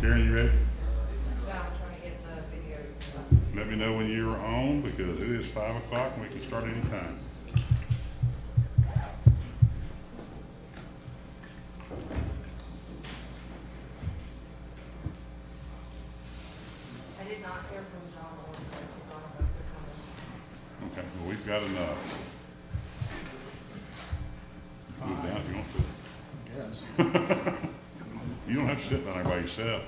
Karen, you ready? Yeah, I'm trying to get the video. Let me know when you're on because it is 5 o'clock and we can start anytime. I did not hear from John or Greg, so I don't know if they're coming. Okay, well, we've got enough. Move down if you want to. Yes. You don't have to sit down there by yourself.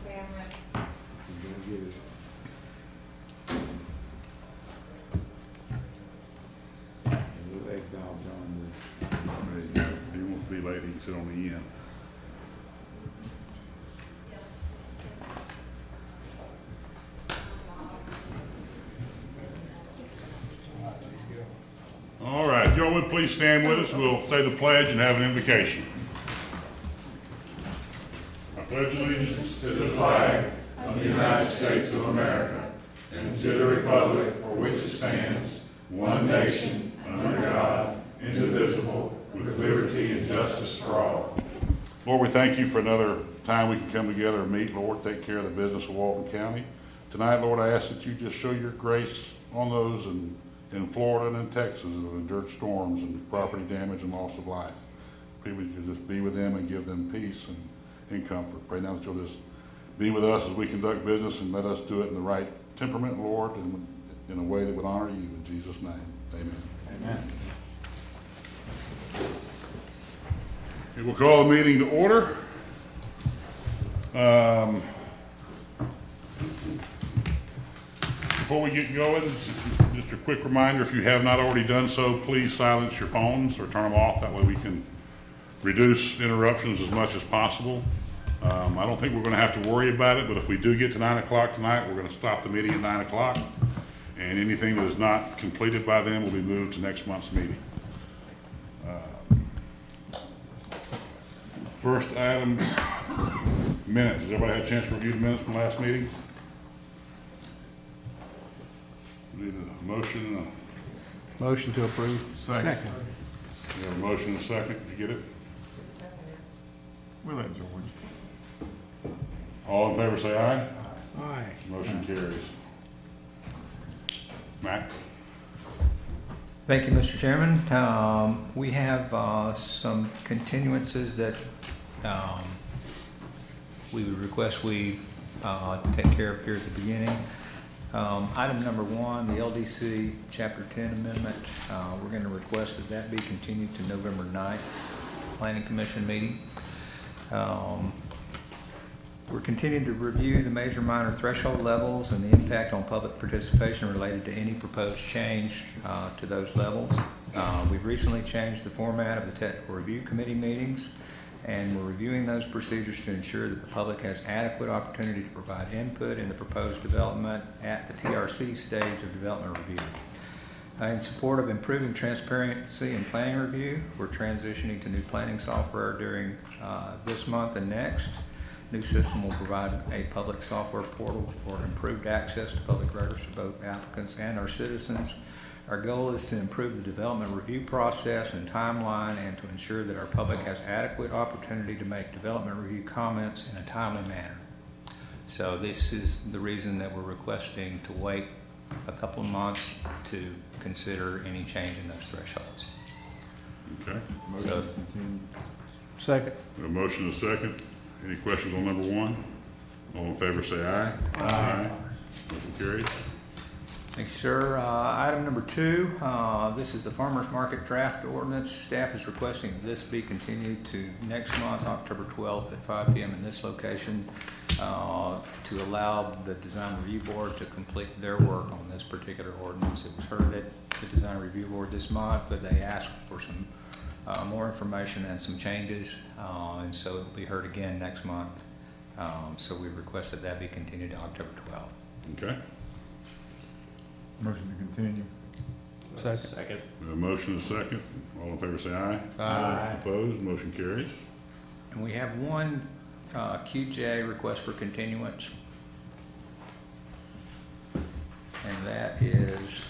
Sam, There you go. If you want to be late, you can sit on the end. All right, if y'all would please stand with us, we'll say the pledge and have an invocation. I pledge allegiance to the flag of the United States of America and to the republic for which it stands, one nation, under God, indivisible, with liberty and justice for all. Lord, we thank you for another time we can come together and meet, Lord, take care of the business of Walton County. Tonight, Lord, I ask that you just show your grace on those in Florida and in Texas that have endured storms and property damage and loss of life. Pray that you just be with them and give them peace and comfort. Pray now that you'll just be with us as we conduct business and let us do it in the right temperament, Lord, and in a way that would honor you. In Jesus' name, amen. Amen. Okay, we'll call the meeting to order. Before we get going, just a quick reminder, if you have not already done so, please silence your phones or turn them off. That way we can reduce interruptions as much as possible. I don't think we're going to have to worry about it, but if we do get to 9 o'clock tonight, we're going to stop the meeting at 9 o'clock. And anything that is not completed by then will be moved to next month's meeting. First item, minutes. Has everybody had a chance to review the minutes from last meeting? We need a motion and Motion to approve. Second. we have a motion and a second. Did you get it? We'll let George. All in favor say aye. Aye. Motion carries. Matt? Thank you, Mr. Chairman. We have some continuances that we would request we take care of here at the beginning. Item number 1, the LDC Chapter 10 amendment. We're going to request that be continued to November 9th, Planning Commission meeting. We're continuing to review the major minor threshold levels and the impact on public participation related to any proposed change to those levels. We've recently changed the format of the Technical Review Committee meetings, and we're reviewing those procedures to ensure that the public has adequate opportunity to provide input in the proposed development at the TRC stage of development review. In support of improving transparency in planning review, we're transitioning to new planning software during this month and next. New system will provide a public software portal for improved access to public records for both applicants and our citizens. Our goal is to improve the development review process and timeline and to ensure that our public has adequate opportunity to make development review comments in a timely manner. So this is the reason that we're requesting to wait a couple of months to consider any change in those thresholds. Okay. So, Second. We have a motion and a second. Any questions on number 1? All in favor say aye. Aye. Motion carries. thank you, sir. Item number 2, this is the farmer's market draft ordinance. Staff is requesting that this be continued to next month, October 12th at 5 p.m. in this location to allow the Design Review Board to complete their work on this particular ordinance. It was heard at the Design Review Board this month, but they asked for some more information and some changes, and so it will be heard again next month. So we request that be continued to October 12th. Okay. Motion to continue. Second. We have a motion and a second. All in favor say aye. Aye. Opposed? Motion carries. And we have one QJ request for continuance, and that is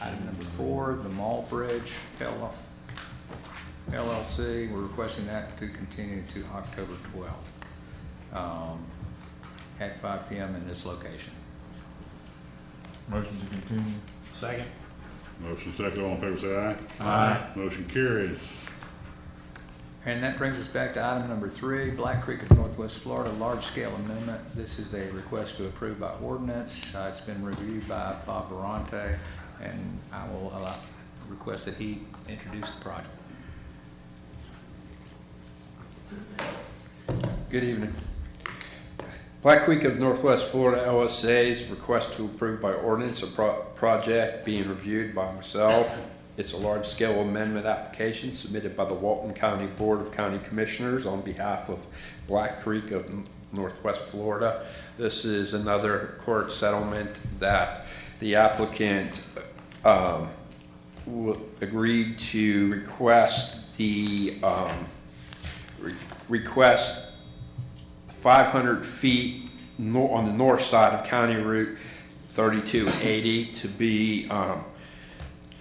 item number 4, the Mall Bridge LLC. We're requesting that to continue to October 12th at 5 p.m. in this location. Motion to continue. Second. Motion second, all in favor say aye. Aye. Motion carries. And that brings us back to item number 3, Black Creek of Northwest Florida, large-scale amendment. This is a request to approve by ordinance. It's been reviewed by Bob Barante, and I will request that he introduce the project. Good evening. Black Creek of Northwest Florida LSA's request to approve by ordinance a project being reviewed by myself. It's a large-scale amendment application submitted by the Walton County Board of County Commissioners on behalf of Black Creek of Northwest Florida. This is another court settlement that the applicant agreed to request 500 feet on the north side of County Route 3280 to be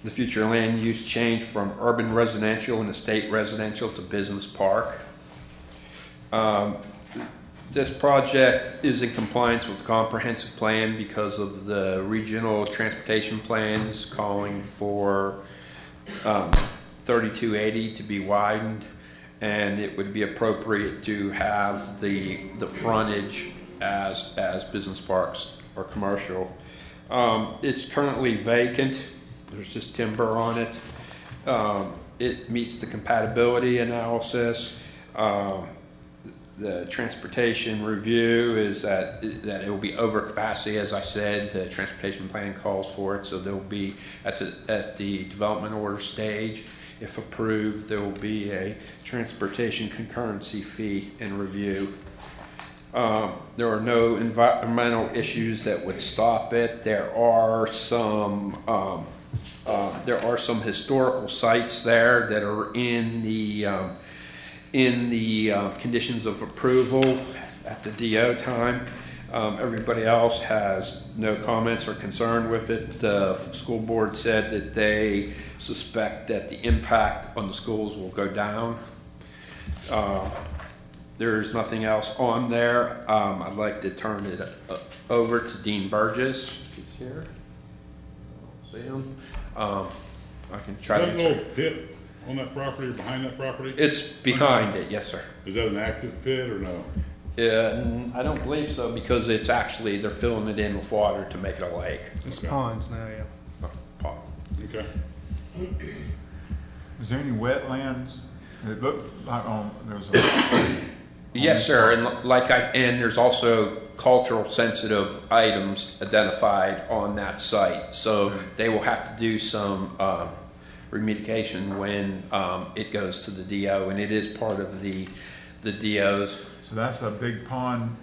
the future land use change from urban residential and estate residential to business park. This project is in compliance with the comprehensive plan because of the regional transportation plans calling for 3280 to be widened, and it would be appropriate to have the frontage as business parks or commercial. It's currently vacant. There's just timber on it. It meets the compatibility analysis. The transportation review is that it will be over capacity, as I said. The transportation plan calls for it, so there will be at the development order stage. If approved, there will be a transportation concurrency fee and review. There are no environmental issues that would stop it. There are some historical sites there that are in the conditions of approval at the DO time. Everybody else has no comments or concern with it. The school board said that they suspect that the impact on the schools will go down. There's nothing else on there. I'd like to turn it over to Dean Burgess. He's here. See him. I can try Is to that an old pit on that property or behind that property? It's behind it, yes, sir. Is that an active pit or no? I don't believe so because it's actually, they're filling it in with water to make it a lake. It's Okay. ponds now, yeah. Pond. Okay. Is there any wetlands? It looked like there was a. Yes, sir, and there's also cultural sensitive items identified on that site. So they will have to do some remediation when it goes to the DO, and it is part of the DO's. So that's a big pond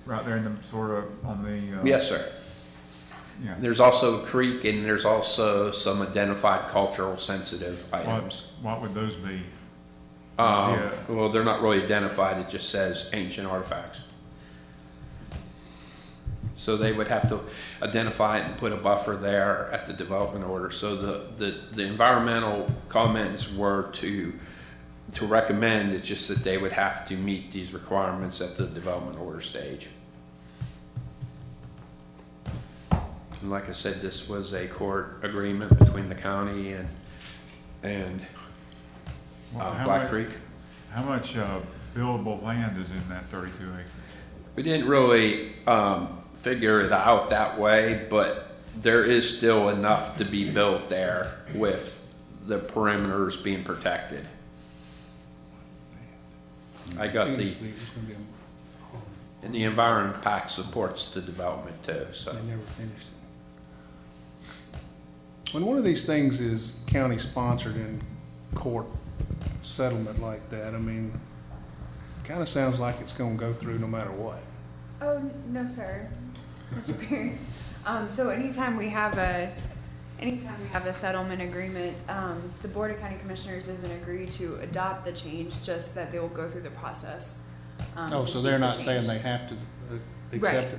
right there in the sort of on the. Yes, sir. Yeah. There's also a creek, and there's also some identified cultural sensitive items. What would those be? Yeah. Well, they're not really identified. It just says ancient artifacts. So they would have to identify it and put a buffer there at the development order. So the environmental comments were to recommend. It's just that they would have to meet these requirements at the development order stage. And like I said, this was a court agreement between the county and Black Creek. How much buildable land is in that 32 acres? We didn't really figure it out that way, but there is still enough to be built there with the perimeters being protected. I got and the environment pact supports the development too, so. They never finished it. When one of these things is county sponsored in court settlement like that, I mean, kind of sounds like it's going to go through no matter what. Oh, no, sir, Mr. Perry. So anytime we have a settlement agreement, the Board of County Commissioners doesn't agree to adopt the change, just that they will go through the process. Oh, to so seek they're the not change. saying they have to accept Right. it?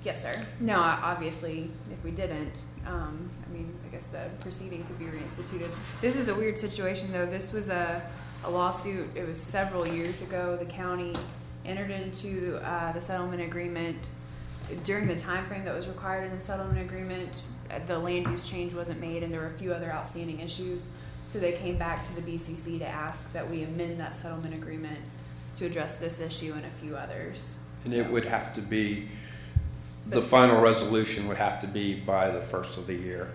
Yes, sir. No, obviously, if we didn't, I guess the proceeding could be reinstituted. This is a weird situation, though. This was a a lawsuit. It was several years ago. The county entered into the settlement agreement during the time frame that was required in the settlement agreement. The land use change wasn't made, and there were a few other outstanding issues. So they came back to the BCC to ask that we amend that settlement agreement to address this issue and a few others. And it would have to be, the final resolution would have to be by the first of the year.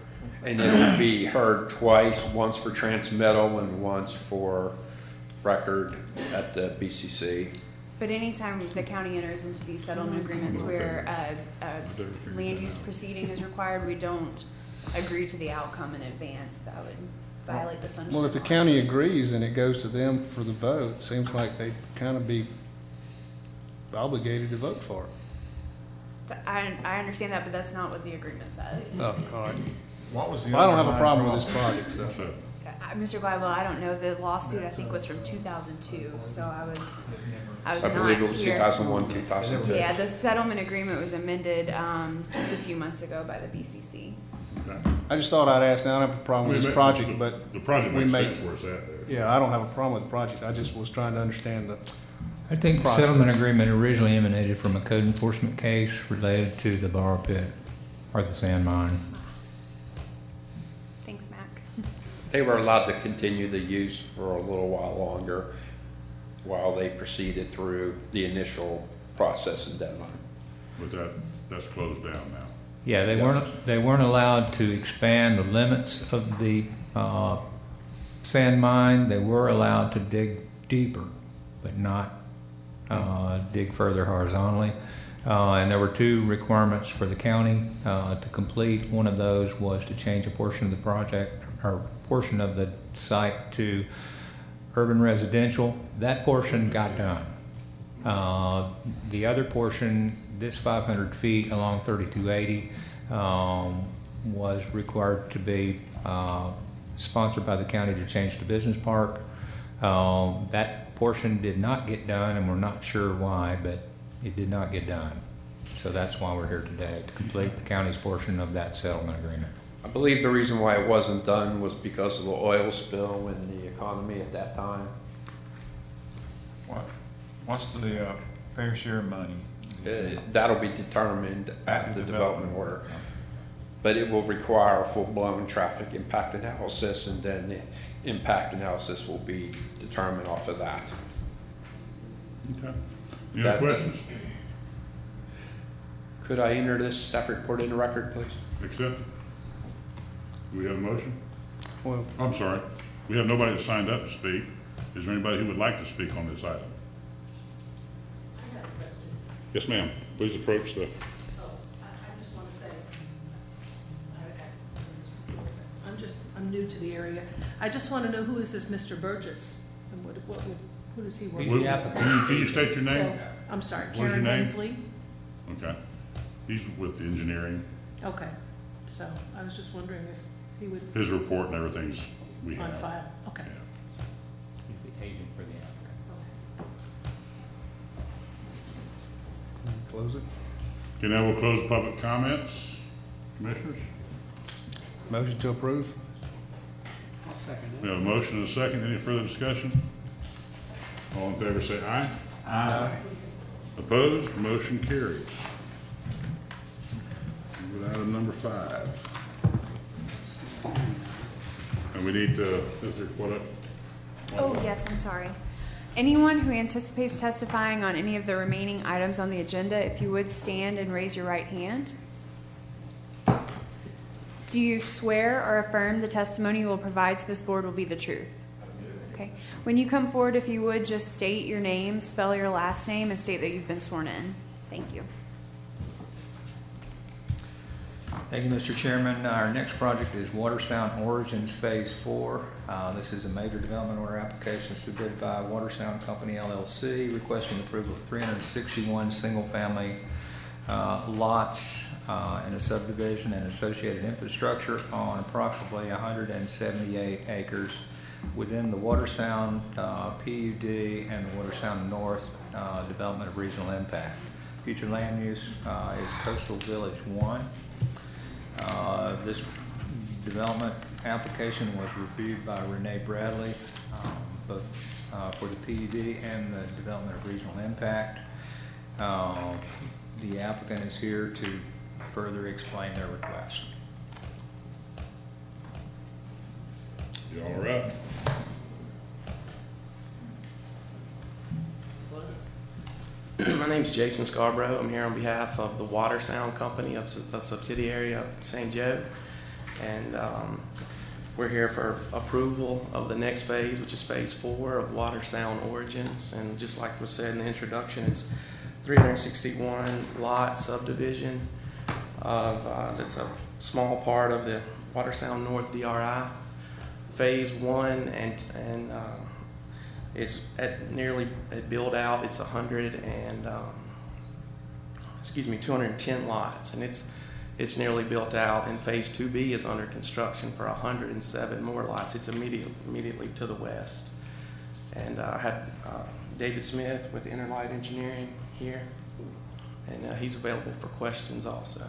And it'll be heard twice, once for transmittal and once for record at the BCC. But anytime the county enters into these settlement agreements where a land use proceeding is required, we don't agree to the outcome in advance. That would violate the sunshine law. Well, if the county agrees and it goes to them for the vote, seems like they'd kind of be obligated to vote for it. I understand that, but that's not what the agreement says. Oh, all right. What was the? Well, I don't have a problem with this project, so. So, Mr. Gladwell, I don't know. The lawsuit, I think, was from 2002, so I was So I not believe it was here. 2001, 2002. Yeah, the settlement agreement was amended just a few months ago by the BCC. okay. I just thought I'd ask, now I don't have a problem with this project, but The project we makes make- sense where it's at there. yeah, I don't have a problem with the project. I just was trying to understand the, I think the Process. settlement agreement originally emanated from a code enforcement case related to the borrow pit or the sand mine. Thanks, Mac. They were allowed to continue the use for a little while longer while they proceeded through the initial process and deadline. But that's closed down now. Yeah, they weren't allowed to expand the limits of the sand mine. They were allowed to dig deeper, but not dig further horizontally. And there were two requirements for the county to complete. One of those was to change a portion of the project or portion of the site to urban residential. That portion got done. The other portion, this 500 feet along 3280, was required to be sponsored by the county to change to business park. That portion did not get done, and we're not sure why, but it did not get done. So that's why we're here today, to complete the county's portion of that settlement agreement. I believe the reason why it wasn't done was because of the oil spill in the economy at that time. What's the fair share money? That'll be determined at the development order. But it will require a full-blown traffic impact analysis, and then the impact analysis will be determined off of that. Okay. Any other That- questions? Could I enter this staff report into record, please? Accept? Do we have a motion? well, I'm sorry. We have nobody that signed up to speak. Is there anybody who would like to speak on this item? I have a question. Yes, ma'am. Please approach the, Oh, I just want to say, I'm new to the area. I just want to know, who is this Mr. Burgess? And who does he work He's for? the applicant. can you state your name? So, I'm sorry, What's your Karen name? Hensley? Okay. He's with the engineering. Okay, so I was just wondering if he would, His report and everything's we on have. file, okay. Yeah. He's the agent for the applicant. close it. Okay, now we'll close public comments. Commissioners? Motion to approve? We have a motion and a second. Any further discussion? All in favor say aye. Aye. Opposed? Motion carries. With item number 5. And we need to, is there what up? Oh, yes, I'm sorry. Anyone who anticipates testifying on any of the remaining items on the agenda, if you would stand and raise your right hand. Do you swear or affirm the testimony you will provide to this board will be the truth? Okay. When you come forward, if you would, just state your name, spell your last name, and state that you've been sworn in. Thank you. Thank you, Mr. Chairman. Our next project is Water Sound Origins Phase 4. This is a major development order application submitted by Water Sound Company LLC, requesting approval of 361 single-family lots in a subdivision and associated infrastructure on approximately 178 acres within the Water Sound PUD and the Water Sound North Development of Regional Impact. Future land use is Coastal Village 1. This development application was reviewed by Renee Bradley. both for the PUD and the development of regional impact. The applicant is here to further explain their request. You all right? My name's Jason Scarborough. I'm here on behalf of the Water Sound Company, a subsidiary of St. Joe. And we're here for approval of the next phase, which is phase 4 of Water Sound Origins. And just like was said in the introduction, it's 361 lot subdivision. It's a small part of the Water Sound North DRI. Phase 1 and is at nearly build out. It's 210 lots, and it's nearly built out. And phase 2B is under construction for 107 more lots. It's immediately to the west. And I have David Smith with Interlight Engineering here, and he's available for questions also.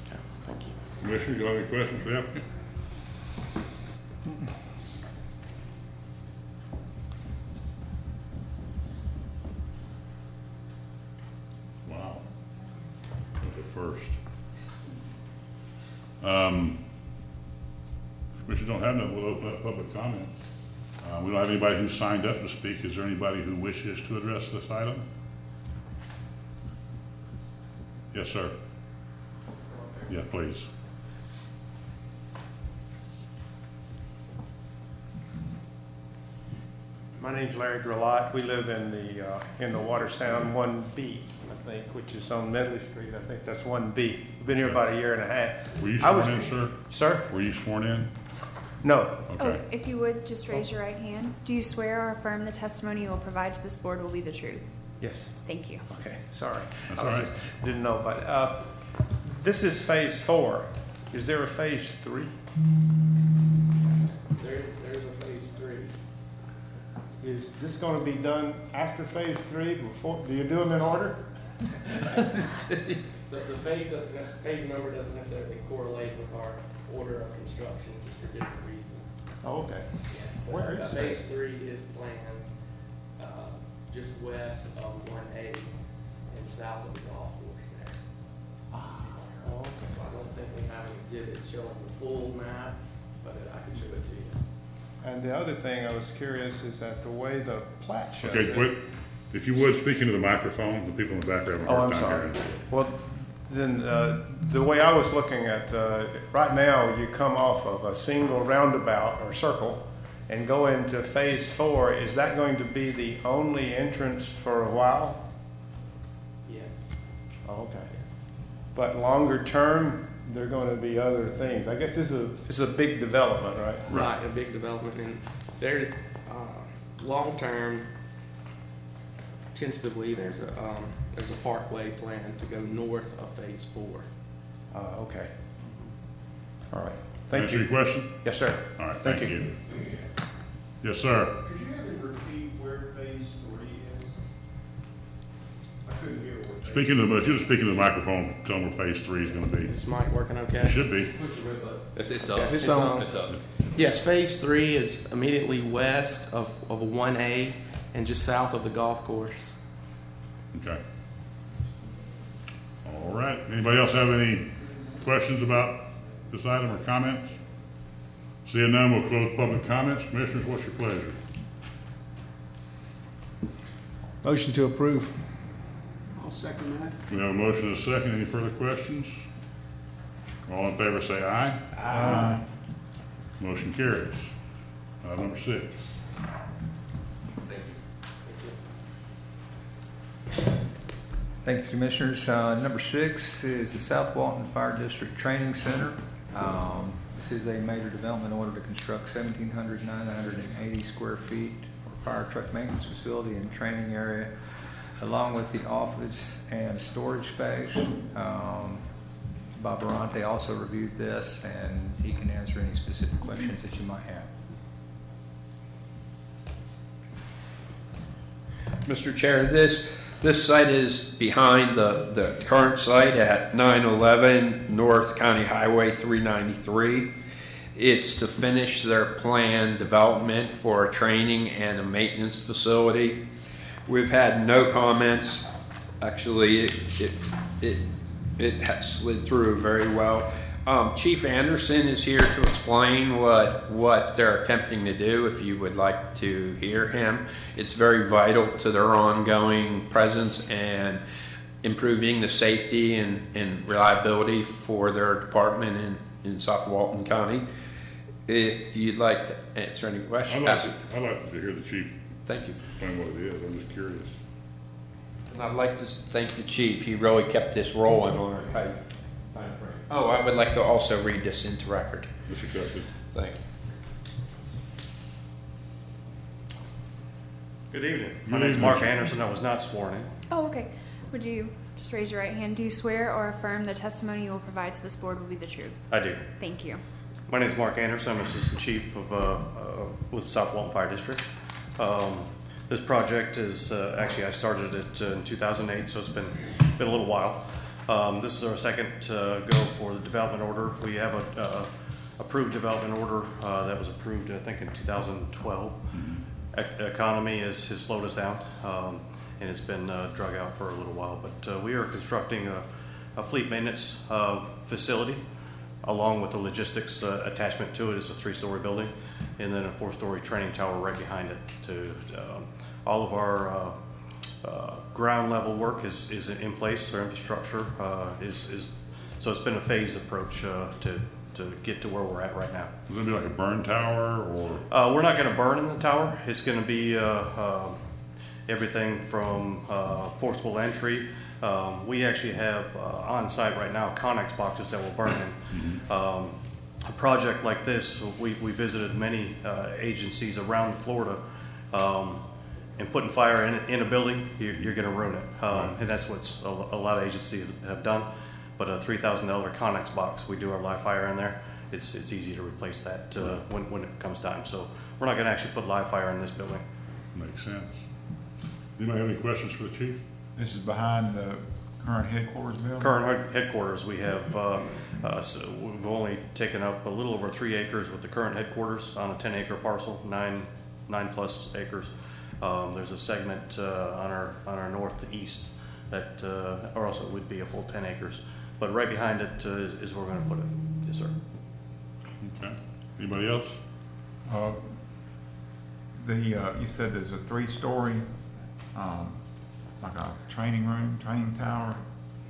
Okay, thank you. Commissioner, you have any questions for the applicant? Wow. That's a first. Commissioners don't have none, we'll open up public comment. We don't have anybody who signed up to speak. Is there anybody who wishes to address this item? Yes, sir. Yeah, please. My name's Larry Grillot. We live in the Water Sound 1B, I think, which is on Medley Street. I think that's 1B. We've been here about a year and a half. Were you sworn in, sir? Sir? Were you sworn in? No. Okay. Oh, if you would, just raise your right hand. Do you swear or affirm the testimony you will provide to this board will be the truth? Yes. Thank you. Okay, sorry. That's I all right. just didn't know, but this is phase 4. Is there a phase 3? There's a phase 3. Is this going to be done after phase 3? Before? Do you do them in order? The phase number doesn't necessarily correlate with our order of construction, just for different reasons. Oh, okay. But, Where is phase 3 is planned just west of 1A and south of the golf course there. Oh, okay. So I don't think we have an exhibit showing the full map, but I can show it to you. And the other thing I was curious is that the way the plat shows Okay, it. wait, if you would, speak into the microphone, the people in the background have a Oh, hard I'm time sorry. hearing. Well, then the way I was looking at, right now, you come off of a single roundabout or circle and go into phase 4. Is that going to be the only entrance for a while? Yes. Oh, okay. But longer term, there are going to be other things. I guess this is a big development, right? Right, a big development, and there, long term, tentatively, there's a parkway plan to go north of phase 4. Okay. All right. Thank Answer you. your question? Yes, sir. All right, Thank thank you. you. Yes, sir. Could you have me repeat where phase 3 is? I couldn't hear what. Speaking to the, if you just speaking to the microphone, tell them where phase 3 is gonna be. Is this mic working okay? It should be. It's Okay, up. It's on. It's up. Yes, phase 3 is immediately west of 1A and just south of the golf course. Okay. All right. Anybody else have any questions about this item or comments? Seeing none, we'll close public comments. Commissioners, what's your pleasure? Motion to approve. We have a motion and a second. Any further questions? All in favor say aye. Aye. Motion carries. Item number 6. Thank you, Commissioners. Number 6 is the South Walton Fire District Training Center. This is a major development order to construct 1,780 square feet for a fire truck maintenance facility and training area, along with the office and storage space. Bob Barante also reviewed this, and he can answer any specific questions that you might have. Mr. Chair, this site is behind the current site at 911 North County Highway 393. It's to finish their planned development for a training and a maintenance facility. We've had no comments. Actually, it has slid through very well. Chief Anderson is here to explain what they're attempting to do, if you would like to hear him. It's very vital to their ongoing presence and improving the safety and reliability for their department in South Walton County. If you'd like to answer any questions. I'd like to hear the chief Thank you. explain what it is. I'm just curious. And I'd like to thank the chief. He really kept this rolling on our time frame. Oh, I would like to also read this into record. It's accepted. Thank you. Good evening. My Good name is evening. Mark Anderson. I was not sworn in. Oh, okay. Would you just raise your right hand? Do you swear or affirm the testimony you will provide to this board will be the truth? I do. Thank you. My name is Mark Anderson. I'm Assistant Chief with South Walton Fire District. This project is actually I started it in 2008, so it's been a little while. This is our second go for the development order. We have a approved development order that was approved, I think, in 2012. Economy has slowed us down, and it's been drug out for a little while. But we are constructing a fleet maintenance facility, along with the logistics attachment to it. It's a 3-story building, and then a 4-story training tower right behind it. To all of our ground level work is in place. Our infrastructure is so it's been a phased approach to get to where we're at right now. Is it gonna be like a burn tower or? We're not going to burn in the tower. It's going to be everything from forcible entry. We actually have on site right now Connex boxes that will burn in. A project like this, we visited many agencies around Florida, and putting fire in a building, you're going to ruin it. And that's what a lot of agencies have done. But a $3,000 Connex box, we do our live fire in there. It's easy to replace that when it comes time. So we're not going to actually put live fire in this building. Makes sense. Anybody have any questions for the chief? This is behind the current headquarters building? Current headquarters, we have, so we've only taken up a little over 3 acres with the current headquarters on a 10-acre parcel, 9 plus acres. There's a segment on our northeast that, or else it would be a full 10 acres. But right behind it is where we're going to put it. Yes, sir. Okay. Anybody else? You said there's a 3-story, like a training room, training tower?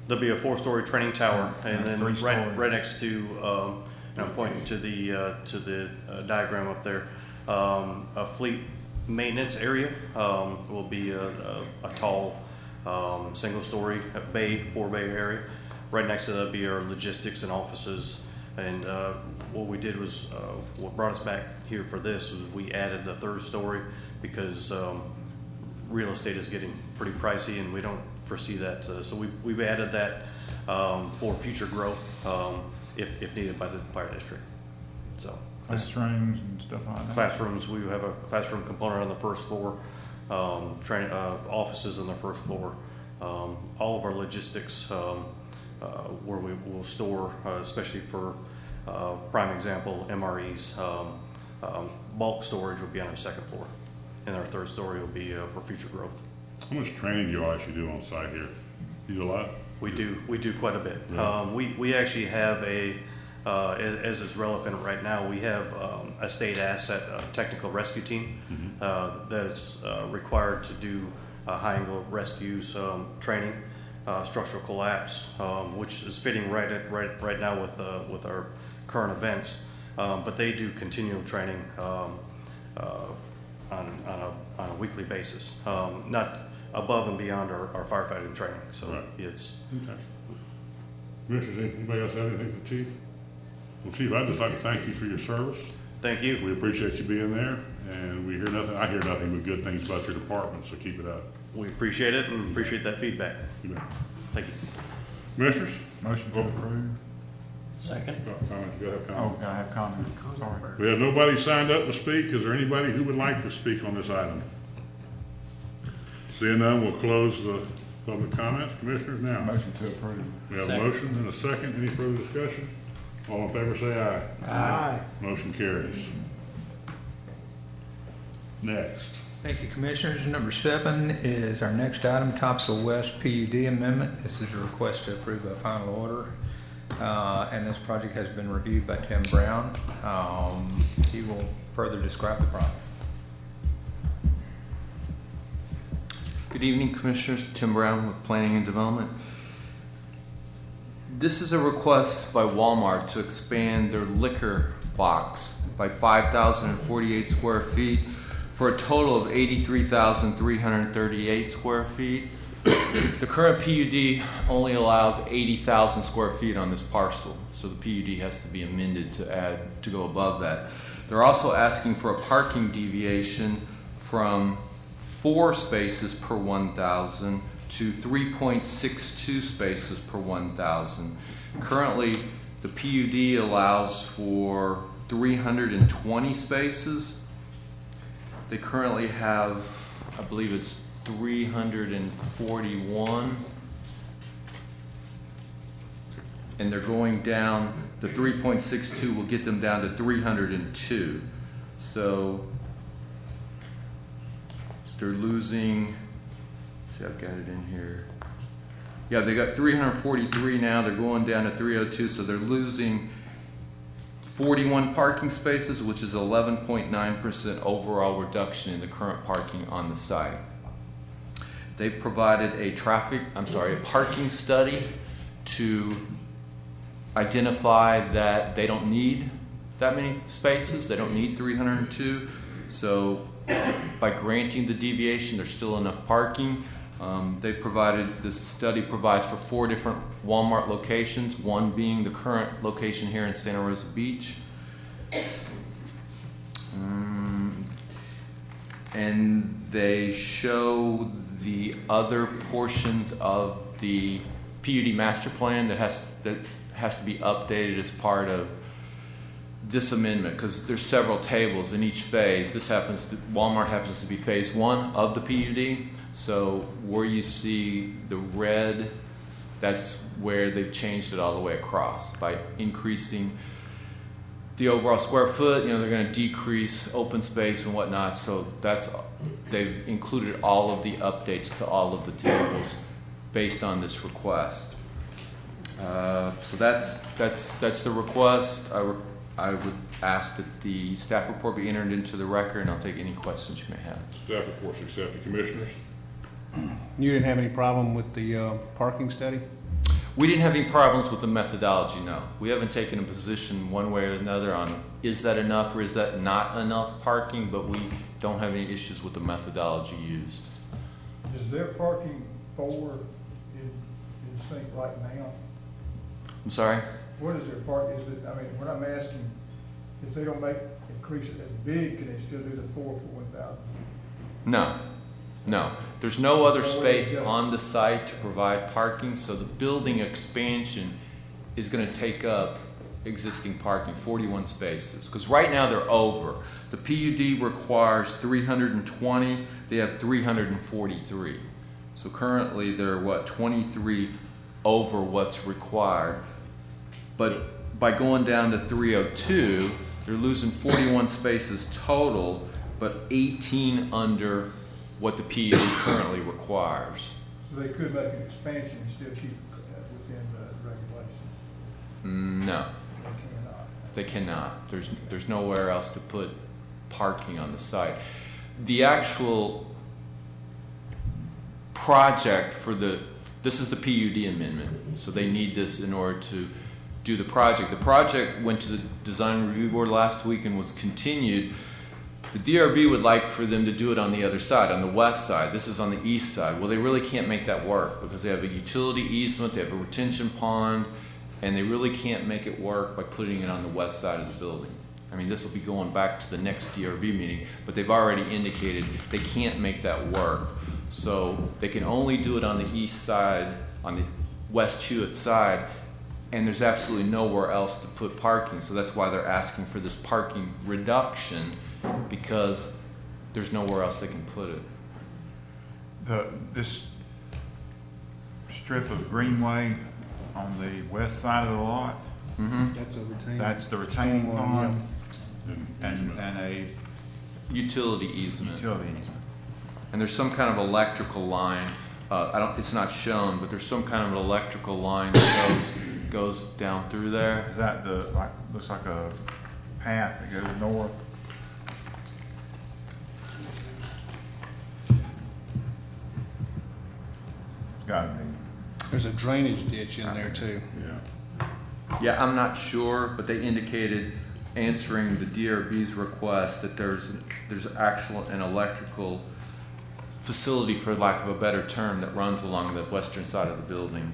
There'll be a 4-story training tower, and then 3-story. right next to, and I'm pointing to the diagram up there, a fleet maintenance area will be a tall single-story bay, 4-bay area. Right next to that will be our logistics and offices. And what we did was, what brought us back here for this was we added a 3rd story because real estate is getting pretty pricey, and we don't foresee that. So we've added that for future growth if needed by the fire district. So Classrooms and stuff like that? classrooms, we have a classroom component on the 1st floor, training offices on the 1st floor. All of our logistics where we will store, especially for prime example, MREs, bulk storage will be on our 2nd floor, and our 3rd story will be for future growth. How much training do you all actually do on site here? You do a lot? We do quite a bit. Yeah. We actually have as is relevant right now, we have a state asset technical rescue team that is required to do high angle rescues training, structural collapse, which is fitting right now with our current events. But they do continual training on a weekly basis, not above and beyond our firefighting training. So Right. it's. Okay. Commissioners, anybody else have anything for the chief? Well, Chief, I'd just like to thank you for your service. Thank you. We appreciate you being there, and I hear nothing but good things about your department, so keep it up. We appreciate it and appreciate that feedback. You bet. Thank you. Commissioners? Motion to approve? Second. Comment, you gotta have Oh, comment. I have comment, sorry. We have nobody signed up to speak. Is there anybody who would like to speak on this item? Seeing none, we'll close the public comments. Commissioners, now. Motion to approve. We have a motion and a second. Any further discussion? All in favor, say aye. Aye. Motion carries. Next. Thank you, Commissioners. Number 7 is our next item, Topsail West PUD amendment. This is a request to approve a final order, and this project has been reviewed by Tim Brown. He will further describe the project. Good evening, Commissioners. Tim Brown with Planning and Development. This is a request by Walmart to expand their liquor box by 5,048 square feet for a total of 83,338 square feet. The current PUD only allows 80,000 square feet on this parcel, so the PUD has to be amended to go above that. They're also asking for a parking deviation from 4 spaces per 1,000 to 3.62 spaces per 1,000. Currently, the PUD allows for 320 spaces. They currently have, I believe it's 341. And they're going down, the 3.62 will get them down to 302. So they're losing, let's see, I've got it in here. Yeah, they got 343 now, they're going down to 302, so they're losing 41 parking spaces, which is 11.9% overall reduction in the current parking on the site. They provided a parking study to identify that they don't need that many spaces, they don't need 302, so by granting the deviation, there's still enough parking. This study provides for 4 different Walmart locations, one being the current location here in Santa Rosa Beach. And they show the other portions of the PUD master plan that has to be updated as part of this amendment, because there's several tables in each phase. Walmart happens to be phase 1 of the PUD. So where you see the red, that's where they've changed it all the way across by increasing the overall square foot. They're going to decrease open space and whatnot. So they've included all of the updates to all of the tables based on this request. So that's the request. I would ask that the staff report be entered into the record, and I'll take any questions you may have. Staff report's accepted. Commissioners? You didn't have any problem with the parking study? We didn't have any problems with the methodology, no. We haven't taken a position one way or another on is that enough or is that not enough parking, but we don't have any issues with the methodology used. Is there parking for in sync right now? I'm sorry? What is their park, what I'm asking, if they don't increase it as big, can they still do the 4 for 1,000? No. There's no other space on the site to provide parking, so the building expansion is going to take up existing parking, 41 spaces. Because right now they're over. The PUD requires 320, they have 343. So currently they're 23 over what's required. But by going down to 302, they're losing 41 spaces total, but 18 under what the PUD currently requires. So they could make an expansion and still keep within the regulations? No, They cannot. they cannot. There's nowhere else to put parking on the site. The actual project this is the PUD amendment, so they need this in order to do the project. The project went to the Design Review Board last week and was continued. The DRB would like for them to do it on the other side, on the west side. This is on the east side. Well, they really can't make that work because they have a utility easement, they have a retention pond, and they really can't make it work by putting it on the west side of the building. This will be going back to the next DRB meeting, but they've already indicated they can't make that work. So they can only do it on the east side, on the West Hewitt side, and there's absolutely nowhere else to put parking. So that's why they're asking for this parking reduction, because there's nowhere else they can put it. This strip of greenway on the west side of the lot, Mm-hmm. That's a retaining. That's the retaining Stormwater, pond And and a Utility easement. utility easement. And there's some kind of electrical line, it's not shown, but there's some kind of an electrical line that goes down through there. Is that looks like a path that goes north? It's gotta be. There's a drainage ditch in there too. Yeah. Yeah, I'm not sure, but they indicated, answering the DRB's request, that there's an electrical facility, for lack of a better term, that runs along the western side of the building.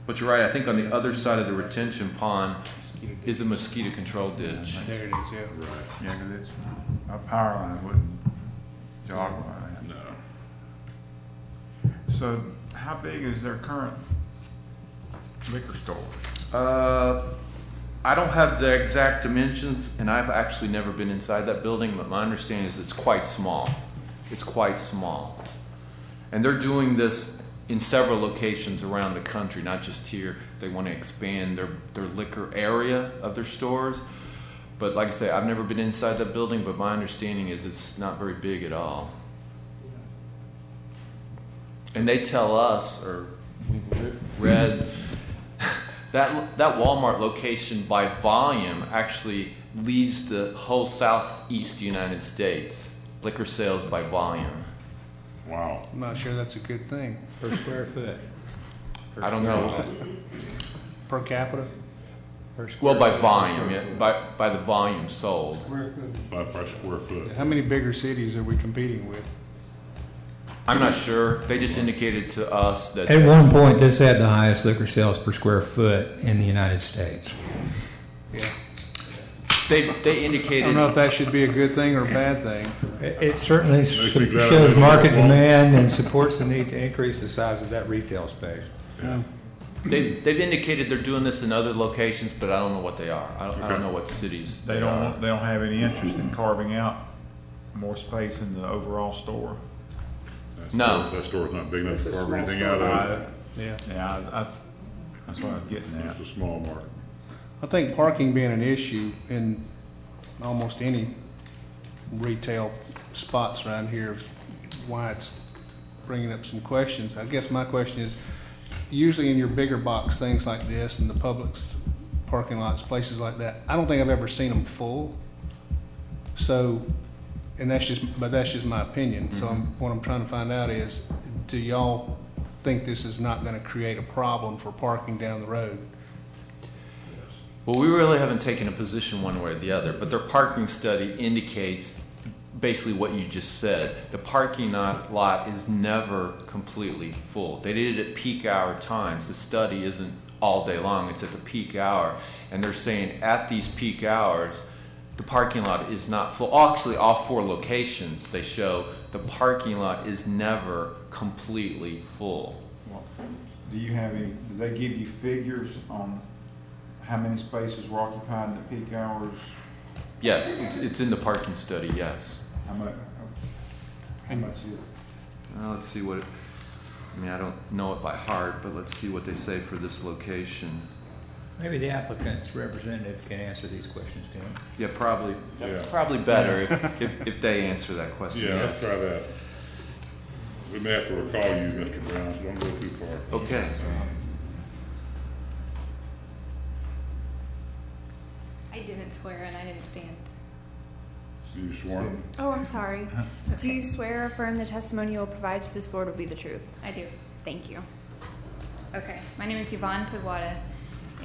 But you're right, I think on the other side of the retention pond is a mosquito control ditch. There it is, yeah. Right. Yeah, 'cause it's, a power line wouldn't jog by that. No. So how big is their current liquor store? I don't have the exact dimensions, and I've actually never been inside that building, but my understanding is it's quite small. It's quite small. And they're doing this in several locations around the country, not just here. They want to expand their liquor area of their stores. But like I say, I've never been inside that building, but my understanding is it's not very big at all. And they tell us, or we've read, that Walmart location by volume actually leads the whole southeast United States, liquor sales by volume. Wow. I'm not sure that's a good thing. Per square foot. I don't know. Per capita? Well, by volume, yeah, by the volume sold. Square foot. By square foot. How many bigger cities are we competing with? I'm not sure. They just indicated to us that. At one point, this had the highest liquor sales per square foot in the United States. Yeah. They I indicated. don't know if that should be a good thing or a bad thing. It certainly Makes me glad I shows live market in Walmart. demand and supports the need to increase the size of that retail space. Yeah. They've indicated they're doing this in other locations, but I don't know what they are. I don't Okay. know what cities They are. don't have any interest in carving out more space in the overall store? No. That store's not big enough It's to a carve small anything store. out of. Yeah. Yeah, that's what I was getting at. It's a small market. I think parking being an issue in almost any retail spots around here is why it's bringing up some questions. I guess my question is, usually in your bigger box things like this and the Publix parking lots, places like that, I don't think I've ever seen them full. So, and that's just my opinion. So what I'm trying to find out is, do y'all think this is not gonna create a problem for parking down the road? Well, we really haven't taken a position one way or the other, but their parking study indicates basically what you just said. The parking lot is never completely full. They did it at peak hour times. The study isn't all day long, it's at the peak hour. And they're saying at these peak hours, the parking lot is not full. Actually, all four locations, they show the parking lot is never completely full. Do you have any, do they give you figures on how many spaces were occupied in the peak hours? Yes, it's in the parking study, yes. How much is it? Let's see what, I don't know it by heart, but let's see what they say for this location. Maybe the applicant's representative can answer these questions, Tim. Yeah, probably, Yeah. probably better if they answer that question, Yeah, let's yes. try that. We may have to recall you, Mr. Brown, so don't go too far. Okay. I didn't swear and I didn't stand. You sworn? Oh, I'm sorry. It's okay. Do you swear or affirm the testimony you will provide to this board will be the truth? I do. Thank you. Okay. My name is Yvonne Piguada,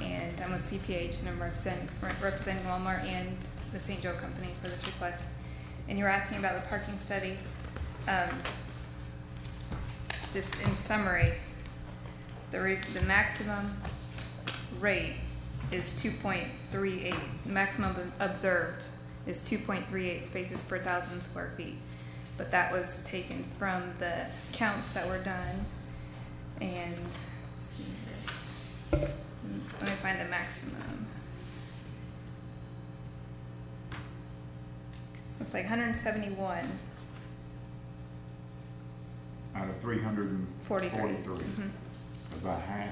and I'm with CPH, and I'm representing Walmart and the St. Joe Company for this request. And you were asking about the parking study. Just in summary, the maximum rate is 2.38. The maximum observed is 2.38 spaces per 1,000 square feet. But that was taken from the counts that were done. And let's see here. Let me find the maximum. Looks like 171. Out of 343. 43. About half.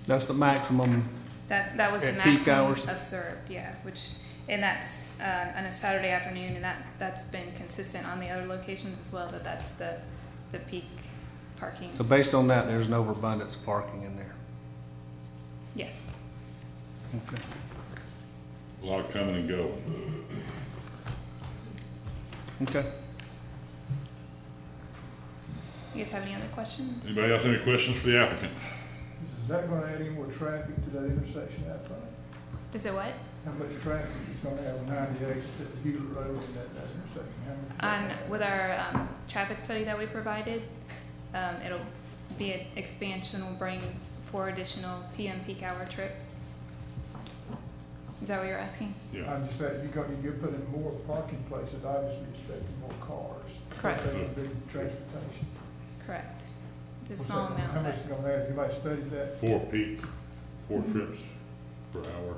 That's the maximum. That was the At peak maximum hours? observed, yeah, and that's on a Saturday afternoon, and that's been consistent on the other locations as well, that's the peak parking. So based on that, there's an overabundance of parking in there. Yes. Okay. A lot of coming and going. Okay. You guys have any other questions? Anybody else any questions for the applicant? Is that gonna add any more traffic to that intersection out front? Does it what? How much traffic is gonna have on 98 at the Hewlett Road and that intersection? How much traffic? With our traffic study that we provided, it'll be an expansion, will bring 4 additional PM peak hour trips. Is that what you're asking? Yeah. I'm just saying, you're putting more parking places, obviously expecting more cars. Correct. That's gonna be transportation. Correct. It's a What's small that- amount, How but much is gonna add? Anybody studied that? 4 trips per hour.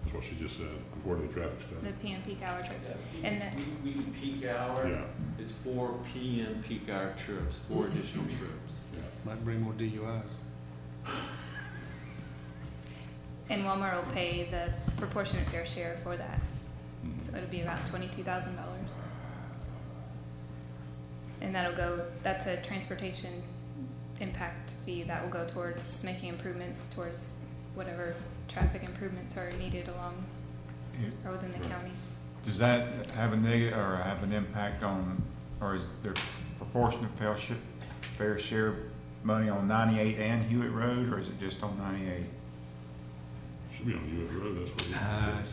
That's what she just said, according to the traffic the study. PM peak hour trips. And then, We do peak hour. Yeah. It's 4 PM peak hour trips, 4 additional trips. Might bring more DUIs. and Walmart will pay the proportionate fair share for that. So it'll be about $22,000. And that's a transportation impact fee that will go towards making improvements towards whatever traffic improvements are needed along or within the county. Does that have a negative or have an impact on, or is there proportionate fair share money on 98 and Hewitt Road, or is it just on 98? Should be on Hewitt Road, that's what it is.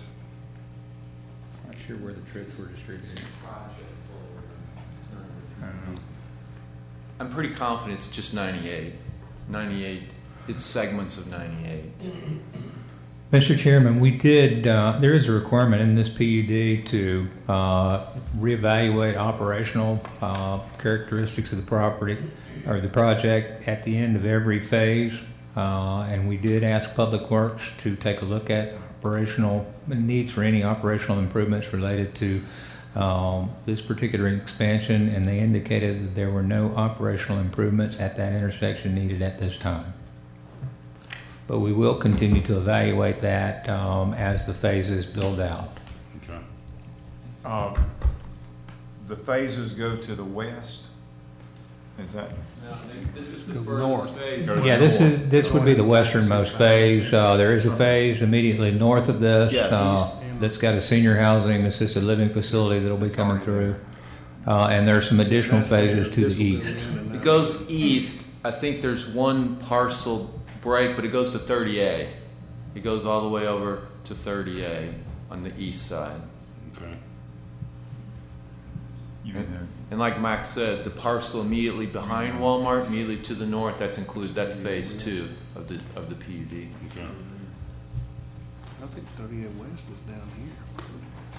Not sure where the trips were distributed. I don't know. I'm pretty confident it's just 98. 98, it's segments of 98. Mr. Chairman, we did, there is a requirement in this PUD to reevaluate operational characteristics of the property or the project at the end of every phase. And we did ask Public Works to take a look at operational needs for any operational improvements related to this particular expansion, and they indicated that there were no operational improvements at that intersection needed at this time. But we will continue to evaluate that as the phases build out. Okay. The phases go to the west? Is that? No, this is the Go first north. phase. Yeah, this would be the westernmost phase. There is a phase immediately north of this that's got a senior housing assisted living facility that'll be coming through, and there are some additional phases to the east. It goes east. I think there's one parcel break, but it goes to 30A. It goes all the way over to 30A on the east side. Okay. And like Max said, the parcel immediately behind Walmart, immediately to the north, that's included. That's phase 2 of the PUD. Okay. I think 38 West is down here.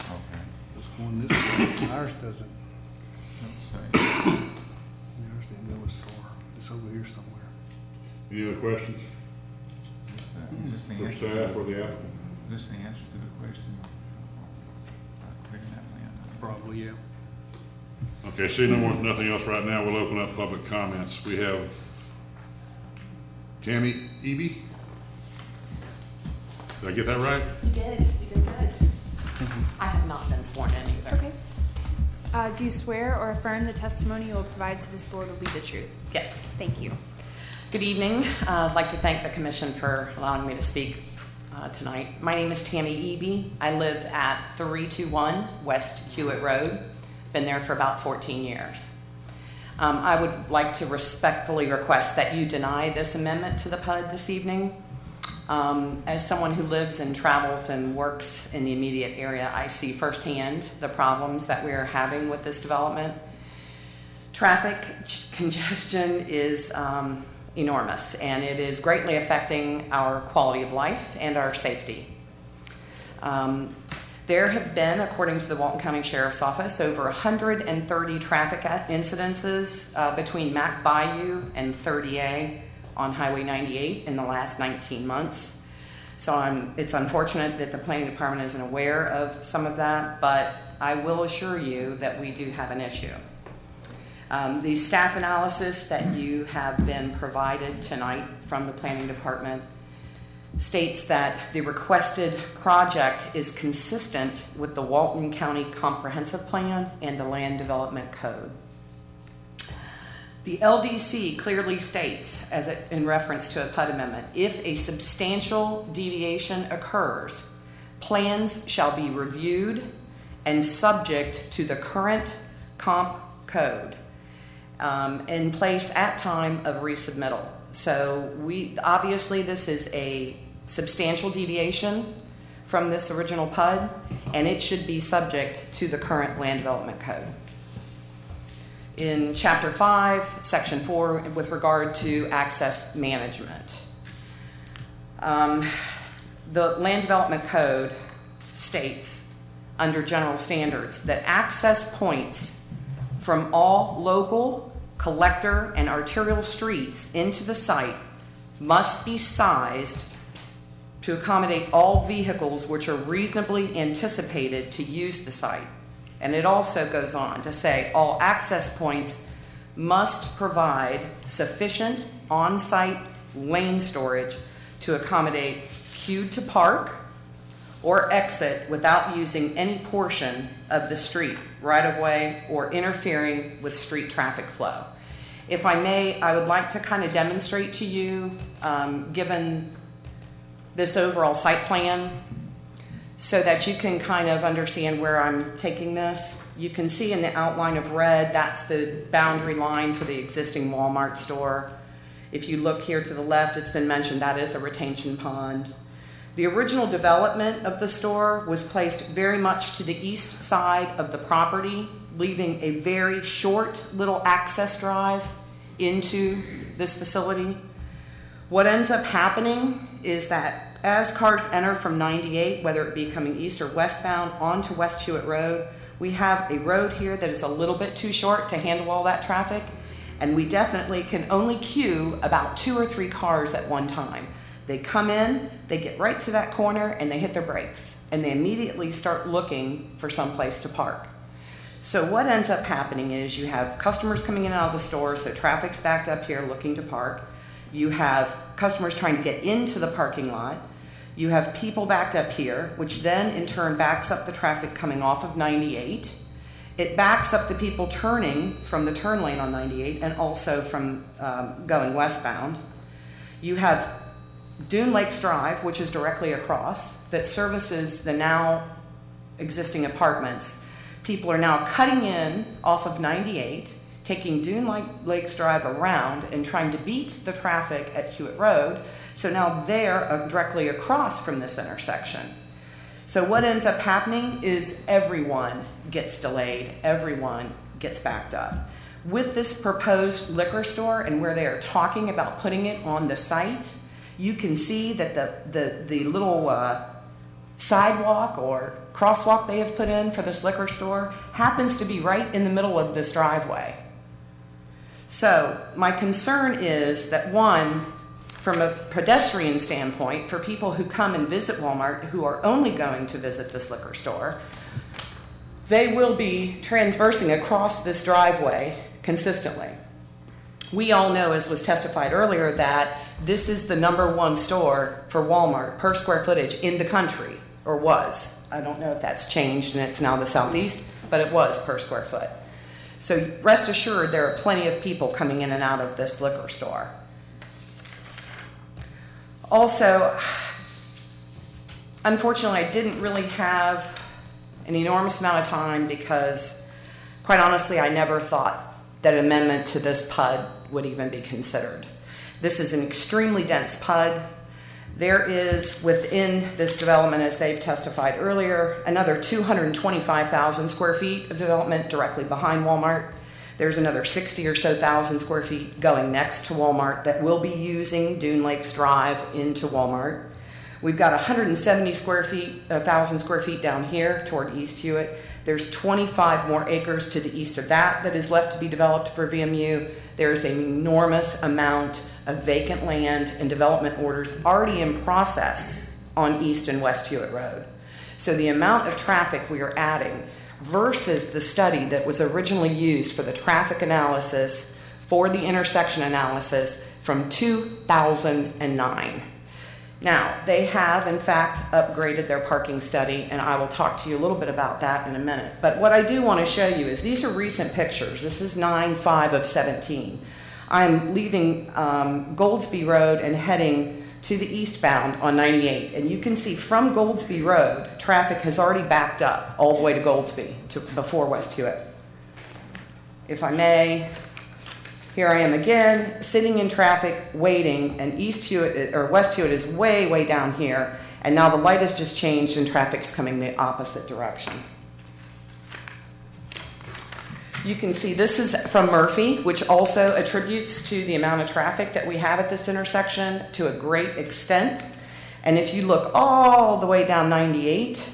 Okay. This one, this way. Ours doesn't. Ours didn't go as far. It's over here somewhere. Any other questions Is this the for answer? staff or the applicant? Is this the answer to the question? Taking that land? Probably, yeah. Okay, seeing nothing else right now, we'll open up public comments. We have Tammy Eby. Did I get that right? You did. You did good. I have not been sworn in either. Okay. Do you swear or affirm the testimony you will provide to this board will be the truth? Yes. Thank you. Good evening. I'd like to thank the commission for allowing me to speak tonight. My name is Tammy Eby. I live at 321 West Hewitt Road. Been there for about 14 years. I would like to respectfully request that you deny this amendment to the PUD this evening. As someone who lives and travels and works in the immediate area, I see firsthand the problems that we're having with this development. Traffic congestion is enormous, and it is greatly affecting our quality of life and our safety. There have been, according to the Walton County Sheriff's Office, over 130 traffic incidences between Mac Bayou and 30A on Highway 98 in the last 19 months. So it's unfortunate that the Planning Department isn't aware of some of that, but I will assure you that we do have an issue. The staff analysis that you have been provided tonight from the Planning Department states that the requested project is consistent with the Walton County Comprehensive Plan and the Land Development Code. The LDC clearly states, in reference to a PUD amendment, if a substantial deviation occurs, plans shall be reviewed and subject to the current comp code in place at time of resubmittal. So obviously this is a substantial deviation from this original PUD, and it should be subject to the current Land Development Code. In Chapter 5, Section 4, with regard to access management, the Land Development Code states, under general standards, that access points from all local, collector, and arterial streets into the site must be sized to accommodate all vehicles which are reasonably anticipated to use the site. And it also goes on to say all access points must provide sufficient on-site lane storage to accommodate queued to park or exit without using any portion of the street, right-of-way, or interfering with street traffic flow. If I may, I would like to kind of demonstrate to you, given this overall site plan, so that you can kind of understand where I'm taking this. You can see in the outline of red, that's the boundary line for the existing Walmart store. If you look here to the left, it's been mentioned that is a retention pond. The original development of the store was placed very much to the east side of the property, leaving a very short little access drive into this facility. What ends up happening is that as cars enter from 98, whether it be coming east or westbound onto West Hewitt Road, we have a road here that is a little bit too short to handle all that traffic, and we definitely can only queue about 2 or 3 cars at one time. They come in, they get right to that corner, and they hit their brakes, and they immediately start looking for some place to park. So what ends up happening is you have customers coming in and out of the store, so traffic's backed up here looking to park. You have customers trying to get into the parking lot. You have people backed up here, which then in turn backs up the traffic coming off of 98. It backs up the people turning from the turn lane on 98 and also from going westbound. You have Dune Lakes Drive, which is directly across, that services the now existing apartments. People are now cutting in off of 98, taking Dune Lakes Drive around and trying to beat the traffic at Hewitt Road. So now they're directly across from this intersection. So what ends up happening is everyone gets delayed, everyone gets backed up. With this proposed liquor store and where they are talking about putting it on the site, you can see that the little sidewalk or crosswalk they have put in for this liquor store happens to be right in the middle of this driveway. So my concern is that, one, from a pedestrian standpoint, for people who come and visit Walmart who are only going to visit this liquor store, they will be transversing across this driveway consistently. We all know, as was testified earlier, that this is the #1 store for Walmart per square footage in the country, or was. I don't know if that's changed and it's now the Southeast, but it was per square foot. So rest assured there are plenty of people coming in and out of this liquor store. Also, unfortunately, I didn't really have an enormous amount of time because, quite honestly, I never thought that an amendment to this PUD would even be considered. This is an extremely dense PUD. There is, within this development, as they've testified earlier, another 225,000 square feet of development directly behind Walmart. There's another 60 or so thousand square feet going next to Walmart that will be using Dune Lakes Drive into Walmart. We've got 170,000 square feet down here toward East Hewitt. There's 25 more acres to the east of that is left to be developed for VMU. There's an enormous amount of vacant land and development orders already in process on East and West Hewitt Road. So the amount of traffic we are adding versus the study that was originally used for the traffic analysis, for the intersection analysis from 2009. Now, they have, in fact, upgraded their parking study, and I will talk to you a little bit about that in a minute. But what I do want to show you is these are recent pictures. This is 9/5 of 17. I'm leaving Goldsby Road and heading to the eastbound on 98. And you can see from Goldsby Road, traffic has already backed up all the way to Goldsby, to before West Hewitt. If I may, here I am again, sitting in traffic, waiting, and East Hewitt, or West Hewitt is way, way down here, and now the light has just changed and traffic's coming the opposite direction. You can see this is from Murphy, which also attributes to the amount of traffic that we have at this intersection to a great extent. And if you look all the way down 98,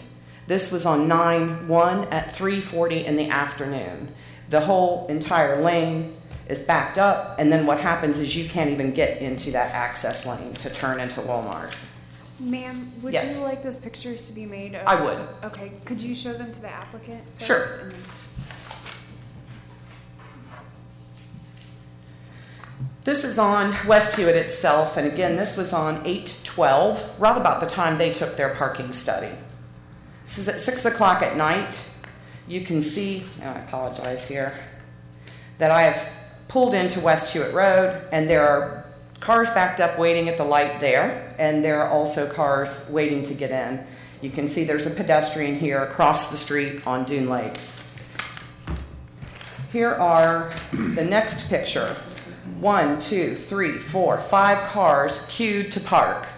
this was on 9/1 at 3:40 in the afternoon. The whole entire lane is backed up, and then what happens is you can't even get into that access lane to turn into Walmart. Ma'am, would Yes. you like those pictures to be made? I would. Okay, could you show them to the applicant first? Sure. And then- This is on West Hewitt itself, and again, this was on 8/12, right about the time they took their parking study. This is at 6 o'clock at night. You can see, and I apologize here, that I have pulled into West Hewitt Road, and there are cars backed up waiting at the light there, and there are also cars waiting to get in. You can see there's a pedestrian here across the street on Dune Lakes. Here are the next picture. 1, 2, 3, 4, 5 cars queued to park,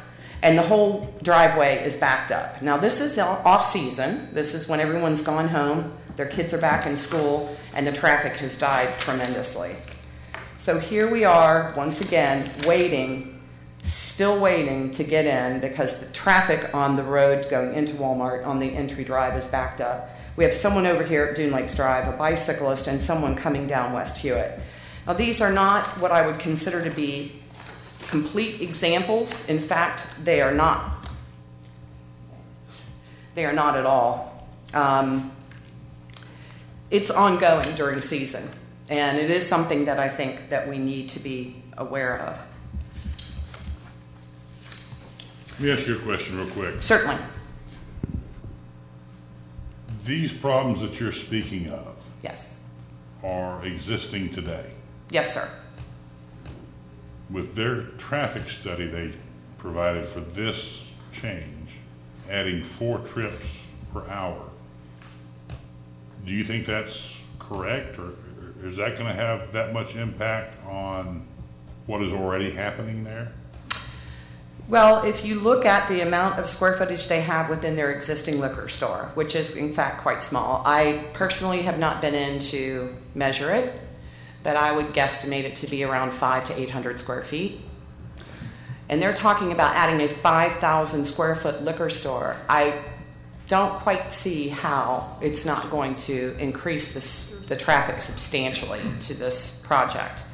and the whole driveway is backed up. Now, this is off-season. This is when everyone's gone home, their kids are back in school, and the traffic has died tremendously. So here we are, once again, waiting, still waiting to get in because the traffic on the road going into Walmart on the entry drive is backed up. We have someone over here at Dune Lakes Drive, a bicyclist, and someone coming down West Hewitt. Now, these are not what I would consider to be complete examples. In fact, they are not. They are not at all. It's ongoing during season, and it is something that I think that we need to be aware of. Let me ask you a question real quick. Certainly. These problems that you're speaking of Yes. are existing today. Yes, sir. With their traffic study they provided for this change, adding 4 trips per hour, do you think that's correct, or is that going to have that much impact on what is already happening there? Well, if you look at the amount of square footage they have within their existing liquor store, which is in fact quite small, I personally have not been in to measure it, but I would guesstimate it to be around 500 to 800 square feet. And they're talking about adding a 5,000 square foot liquor store. I don't quite see how it's not going to increase the traffic substantially to this project.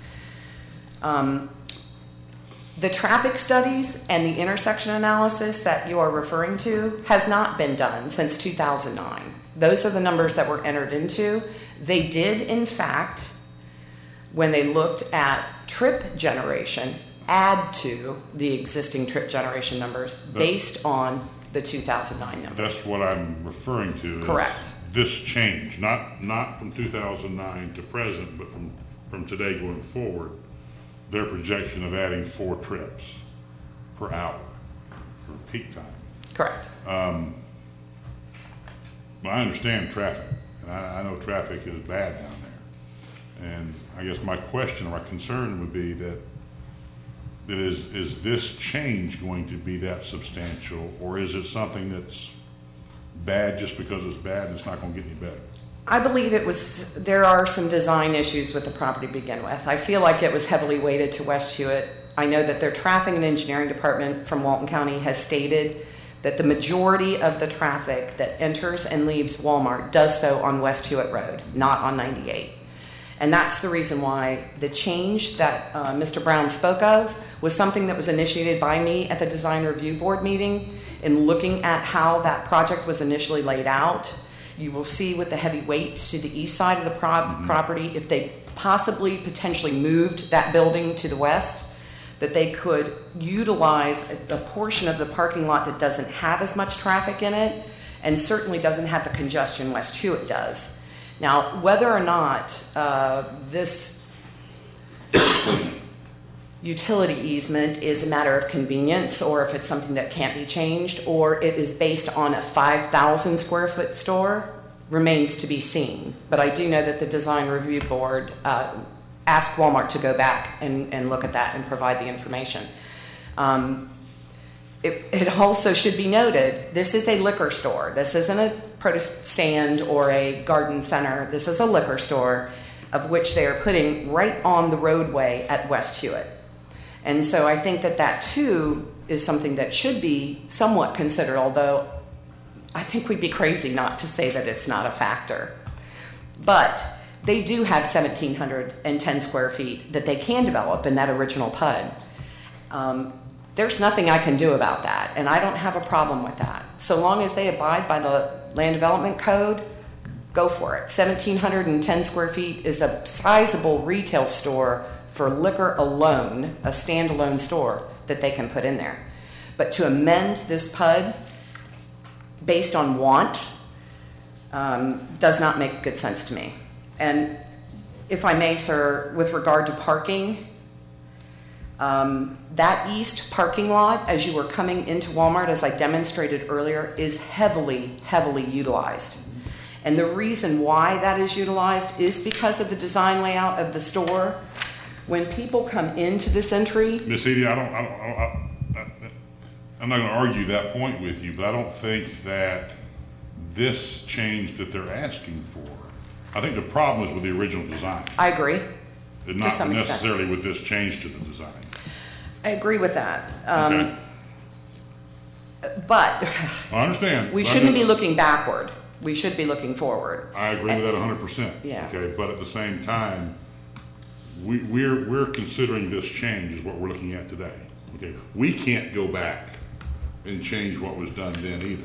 The traffic studies and the intersection analysis that you are referring to has not been done since 2009. Those are the numbers that were entered into. They did, in fact, when they looked at trip generation, add to the existing trip generation numbers based on the 2009 numbers. That's what I'm referring to. Correct. This change, not from 2009 to present, but from today going forward, their projection of adding 4 trips per hour for peak time. Correct. Well, I understand traffic, and I know traffic is bad down there. And I guess my question or my concern would be that is this change going to be that substantial, or is it something that's bad just because it's bad and it's not going to get any better? I believe there are some design issues with the property to begin with. I feel like it was heavily weighted to West Hewitt. I know that their traffic and engineering department from Walton County has stated that the majority of the traffic that enters and leaves Walmart does so on West Hewitt Road, not on 98. And that's the reason why the change that Mr. Brown spoke of was something that was initiated by me at the Design Review Board meeting in looking at how that project was initially laid out. you will see with the heavy weight to the east side of the property, if they possibly potentially moved that building to the west, that they could utilize a portion of the parking lot that doesn't have as much traffic in it and certainly doesn't have the congestion West Hewitt does. Now, whether or not this utility easement is a matter of convenience, or if it's something that can't be changed, or it is based on a 5,000 square foot store, remains to be seen. But I do know that the Design Review Board asked Walmart to go back and look at that and provide the information. It also should be noted, this is a liquor store. This isn't a produce stand or a garden center. This is a liquor store, of which they are putting right on the roadway at West Hewitt. And so I think that that too is something that should be somewhat considered, although I think we'd be crazy not to say that it's not a factor. But they do have 1,710 square feet that they can develop in that original PUD. There's nothing I can do about that, and I don't have a problem with that. So long as they abide by the Land Development Code, go for it. 1,710 square feet is a sizable retail store for liquor alone, a standalone store that they can put in there. But to amend this PUD based on want does not make good sense to me. And if I may, sir, with regard to parking, that east parking lot, as you were coming into Walmart, as I demonstrated earlier, is heavily, heavily utilized. And the reason why that is utilized is because of the design layout of the store. When people come into this entry, Ms. Edie, I'm not going to argue that point with you, but I don't think that this change that they're asking for, I think the problem is with the original design. I agree. And not necessarily with this change to the design. I agree with that. Okay. But I understand. We shouldn't be looking backward. We should be looking forward. I agree with that 100%. Yeah. Okay, but at the same time, we're considering this change is what we're looking at today. Okay, we can't go back and change what was done then either.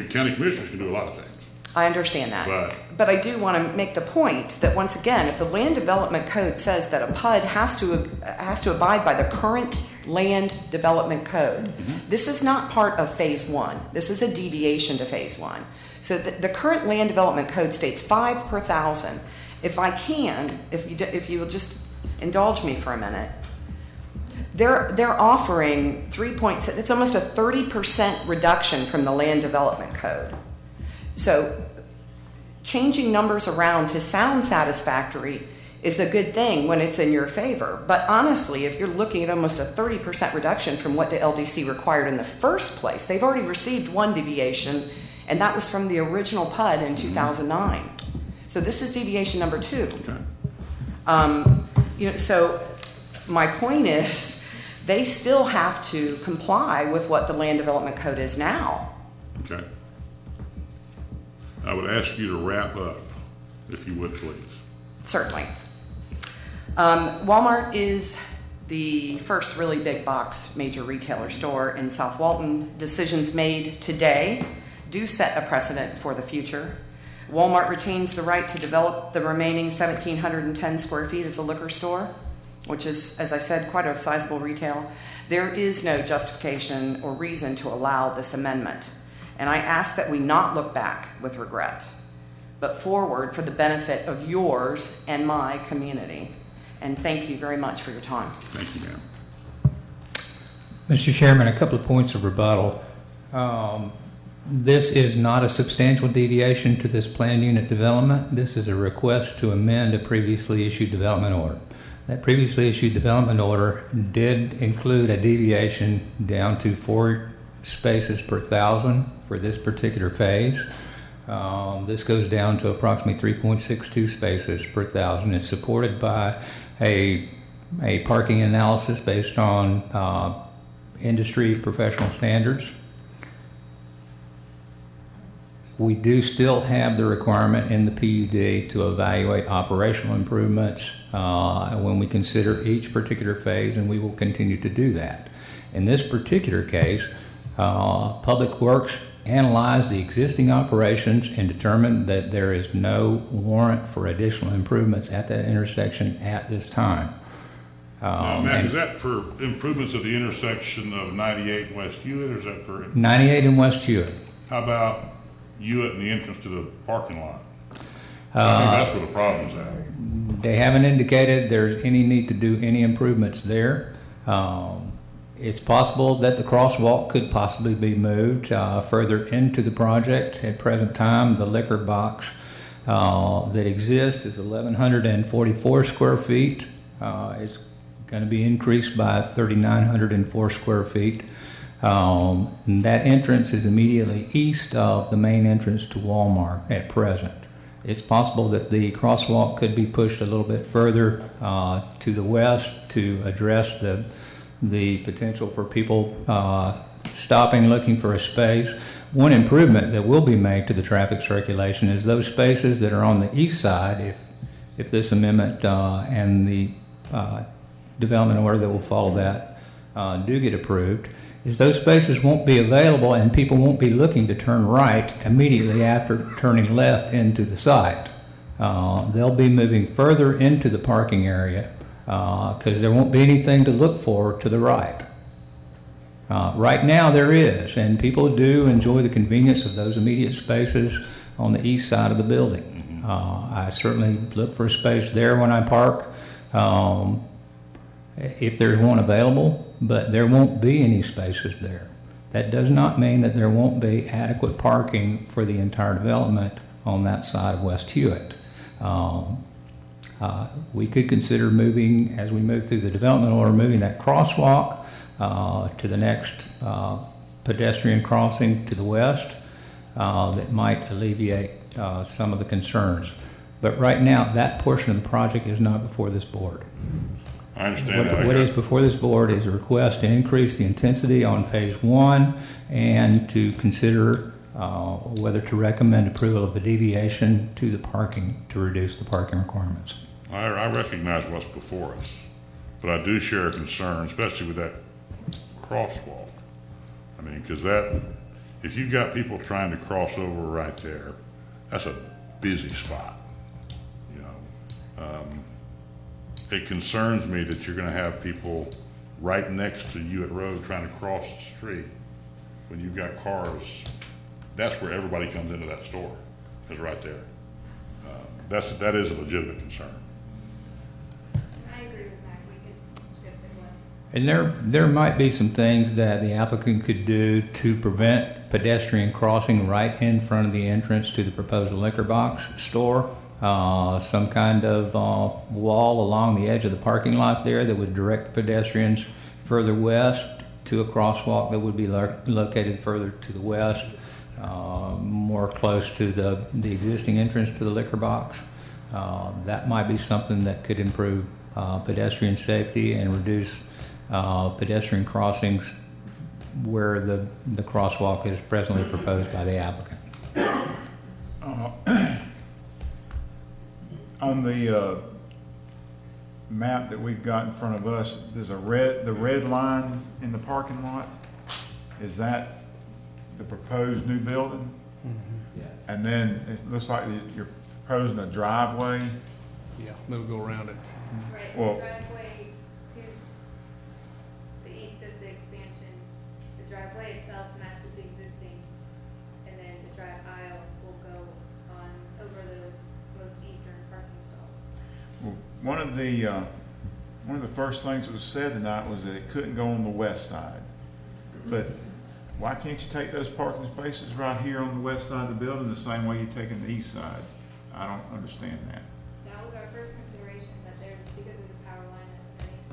County commissioners can do a lot of things. I understand that. But I do want to make the point that once again, if the Land Development Code says that a PUD has to abide by the current Land Development Code, this is not part of Phase 1. This is a deviation to Phase 1. So the current Land Development Code states 5 per thousand. If I can, if you will just indulge me for a minute, they're offering 3.6. It's almost a 30% reduction from the Land Development Code. So changing numbers around to sound satisfactory is a good thing when it's in your favor. But honestly, if you're looking at almost a 30% reduction from what the LDC required in the first place, they've already received one deviation, and that was from the original PUD in 2009. So this is deviation number 2. Okay. So my point is, they still have to comply with what the Land Development Code is now. Okay. I would ask you to wrap up, if you would, please. Certainly. Walmart is the first really big box major retailer store in South Walton. Decisions made today do set a precedent for the future. Walmart retains the right to develop the remaining 1,710 square feet as a liquor store, which is, as I said, quite a sizable retail. There is no justification or reason to allow this amendment. And I ask that we not look back with regret, but forward for the benefit of yours and my community. And thank you very much for your time. Thank you, ma'am. Mr. Chairman, a couple of points of rebuttal. This is not a substantial deviation to this planned unit development. This is a request to amend a previously issued development order. That previously issued development order did include a deviation down to 4 spaces per thousand for this particular phase. This goes down to approximately 3.62 spaces per thousand. It's supported by a parking analysis based on industry professional standards. We do still have the requirement in the PUD to evaluate operational improvements when we consider each particular phase, and we will continue to do that. In this particular case, Public Works analyzed the existing operations and determined that there is no warrant for additional improvements at that intersection at this time. Now, Matt, and is that for improvements at the intersection of 98 and West Hewitt, or is that for, 98 and West Hewitt. how about Hewitt and the entrance to the parking lot? I think that's where the problem's at. They haven't indicated there's any need to do any improvements there. It's possible that the crosswalk could possibly be moved further into the project. At present time, the liquor box that exists is 1,144 square feet. It's going to be increased by 3,904 square feet. That entrance is immediately east of the main entrance to Walmart at present. It's possible that the crosswalk could be pushed a little bit further to the west to address the potential for people stopping, looking for a space. One improvement that will be made to the traffic circulation is those spaces that are on the east side, if this amendment and the development order that will follow that do get approved, is those spaces won't be available and people won't be looking to turn right immediately after turning left into the site. They'll be moving further into the parking area because there won't be anything to look for to the right. Right now there is, and people do enjoy the convenience of those immediate spaces on the east side of the building. I certainly look for a space there when I park. If there's one available, but there won't be any spaces there. That does not mean that there won't be adequate parking for the entire development on that side of West Hewitt. We could consider moving, as we move through the development order, moving that crosswalk to the next pedestrian crossing to the west that might alleviate some of the concerns. But right now, that portion of the project is not before this board. I understand that. What is before this board is a request to increase the intensity on phase one and to consider whether to recommend approval of a deviation to the parking to reduce the parking requirements. I recognize what's before us, but I do share a concern, especially with that crosswalk. I mean, because that, if you've got people trying to cross over right there, that's a busy spot, you know. It concerns me that you're going to have people right next to Hewitt Road trying to cross the street when you've got cars. That's where everybody comes into that store, is right there. That is a legitimate concern. I agree with Mac, we could shift it west. And there might be some things that the applicant could do to prevent pedestrian crossing right in front of the entrance to the proposed liquor box store. Some kind of wall along the edge of the parking lot there that would direct pedestrians further west to a crosswalk that would be located further to the west, more close to the existing entrance to the liquor box. That might be something that could improve pedestrian safety and reduce pedestrian crossings where the crosswalk is presently proposed by the applicant. On the map that we've got in front of us, there's the red line in the parking lot. Is that the proposed new building? Mm-hmm. Yes. And then it looks like you're proposing a driveway. Yeah, we'll go around it. Right, Well- the driveway to the east of the expansion, the driveway itself matches the existing, and then the drive aisle will go on over those most eastern parking stalls. Well, one of the first things that was said tonight was that it couldn't go on the west side. But why can't you take those parking spaces right here on the west side of the building the same way you're taking the east side? I don't understand that. That was our first consideration, but there's, because of the power line that's underneath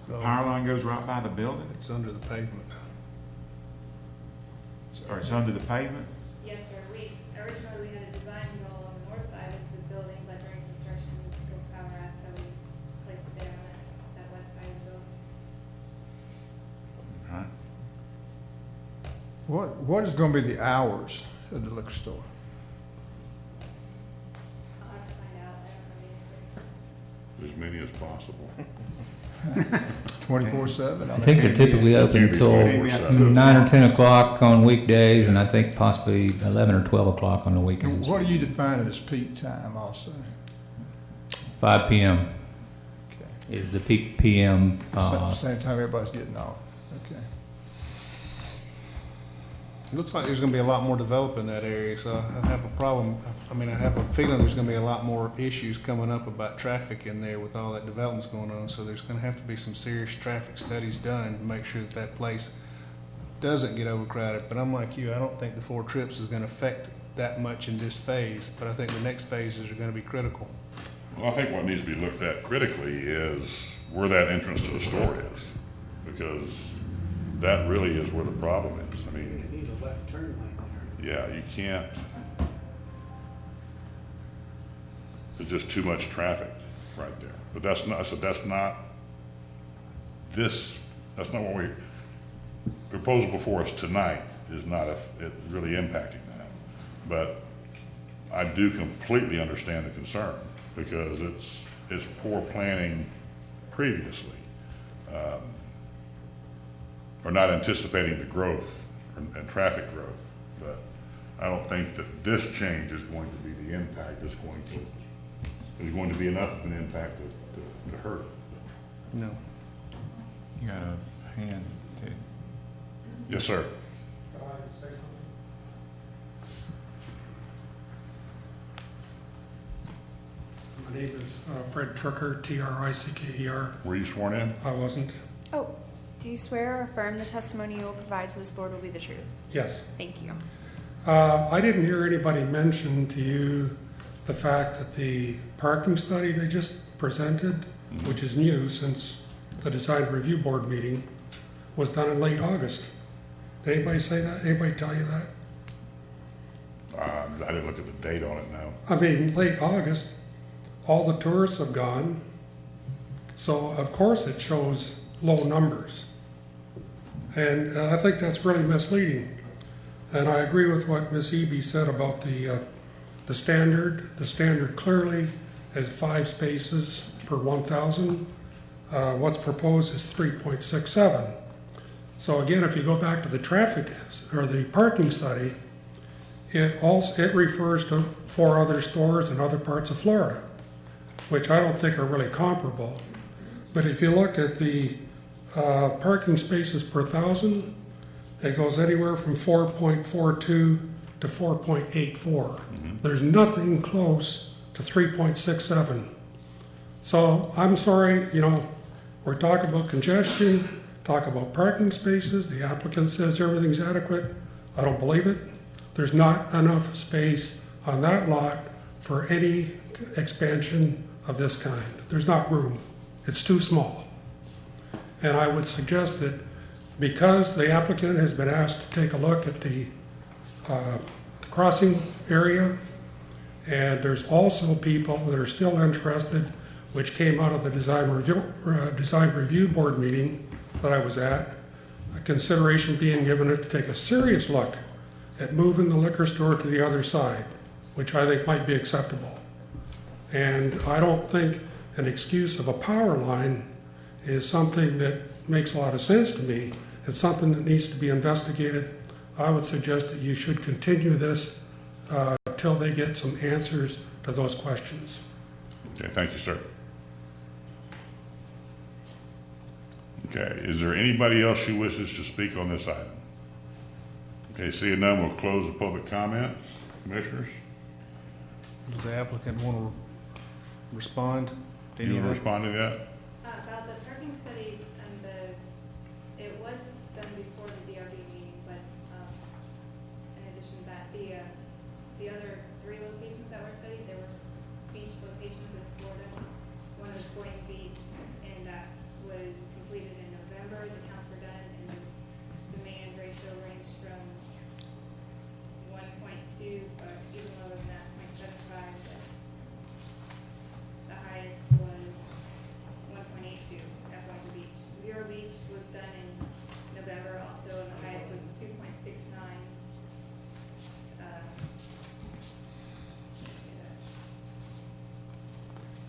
the there. The power line goes right by the building, It's under the pavement. or it's under the pavement? Yes, sir, originally we had a design to go on the north side of the building, but during construction, Go Power asked that we place it there on that west side of the building. Right. What is gonna be the hours of the liquor store? I'll have to find out, I don't know the answer. As many as possible. 24/7? I think they're typically open Can't be until 24/7. 9 or 10 o'clock on weekdays, and I think possibly 11 or 12 o'clock on the And weekends. what do you define as peak time also? 5 p.m. Okay. is the peak PM. Same time everybody's getting off. Okay. It looks like there's gonna be a lot more developed in that area, so I have a problem. I mean, I have a feeling there's gonna be a lot more issues coming up about traffic in there with all that development's going on. So there's gonna have to be some serious traffic studies done to make sure that that place doesn't get overcrowded. But I'm like you, I don't think the 4 trips is gonna affect that much in this phase, but I think the next phases are gonna be critical. Well, I think what needs to be looked at critically is where that entrance to the store is, because that really is where the problem is. I mean, You need a left turn lane there. yeah, you can't, there's just too much traffic right there. But that's not, I said, that's not what the proposal before us tonight is not, it really impacting that. But I do completely understand the concern, because it's poor planning previously, or not anticipating the growth and traffic growth. But I don't think that this change is going to be the impact that's going to be enough of an impact to hurt it. No. You got a hand, Ted. Yes, sir. My name is Fred Trucker, Tricker. Were you sworn in? I wasn't. Oh, do you swear or affirm the testimony you will provide to this board will be the truth? Yes. Thank you. I didn't hear anybody mention to you the fact that the parking study they just presented, which is new since the Design Review Board meeting, was done in late August. Did anybody say that? Anybody tell you that? I didn't look at the date on it now. I mean, late August, all the tourists have gone, so of course it shows low numbers. And I think that's really misleading. And I agree with what Ms. Eby said about the standard. The standard clearly is 5 spaces per 1,000. What's proposed is 3.67. So again, if you go back to the traffic or the parking study, it refers to 4 other stores in other parts of Florida, which I don't think are really comparable. But if you look at the parking spaces per 1,000, it goes anywhere from 4.42 to 4.84. There's nothing close to 3.67. So I'm sorry, we're talking about congestion, talk about parking spaces. The applicant says everything's adequate. I don't believe it. There's not enough space on that lot for any expansion of this kind. There's not room. It's too small. And I would suggest that because the applicant has been asked to take a look at the crossing area, and there's also people that are still interested, which came out of the Design Review Board meeting that I was at, a consideration being given it to take a serious look at moving the liquor store to the other side, which I think might be acceptable. And I don't think an excuse of a power line is something that makes a lot of sense to me. It's something that needs to be investigated. I would suggest that you should continue this until they get some answers to those questions. Okay, thank you, sir. Okay, is there anybody else who wishes to speak on this item? Okay, seeing none, we'll close the public comment. Commissioners? Does the applicant want to respond to any You of want to that? respond to that? About the parking study and it was done before the DRB meeting, but in addition to that, the other 3 locations that were studied, there were beach locations in Florida. One was Boynton Beach, and that was completed in November. The counts were done, and the demand ratio ranged from 1.2, but even lower than that, 0.75. But the highest was 1.82 at Boynton Beach. Vero Beach was done in November also, and the highest was 2.69.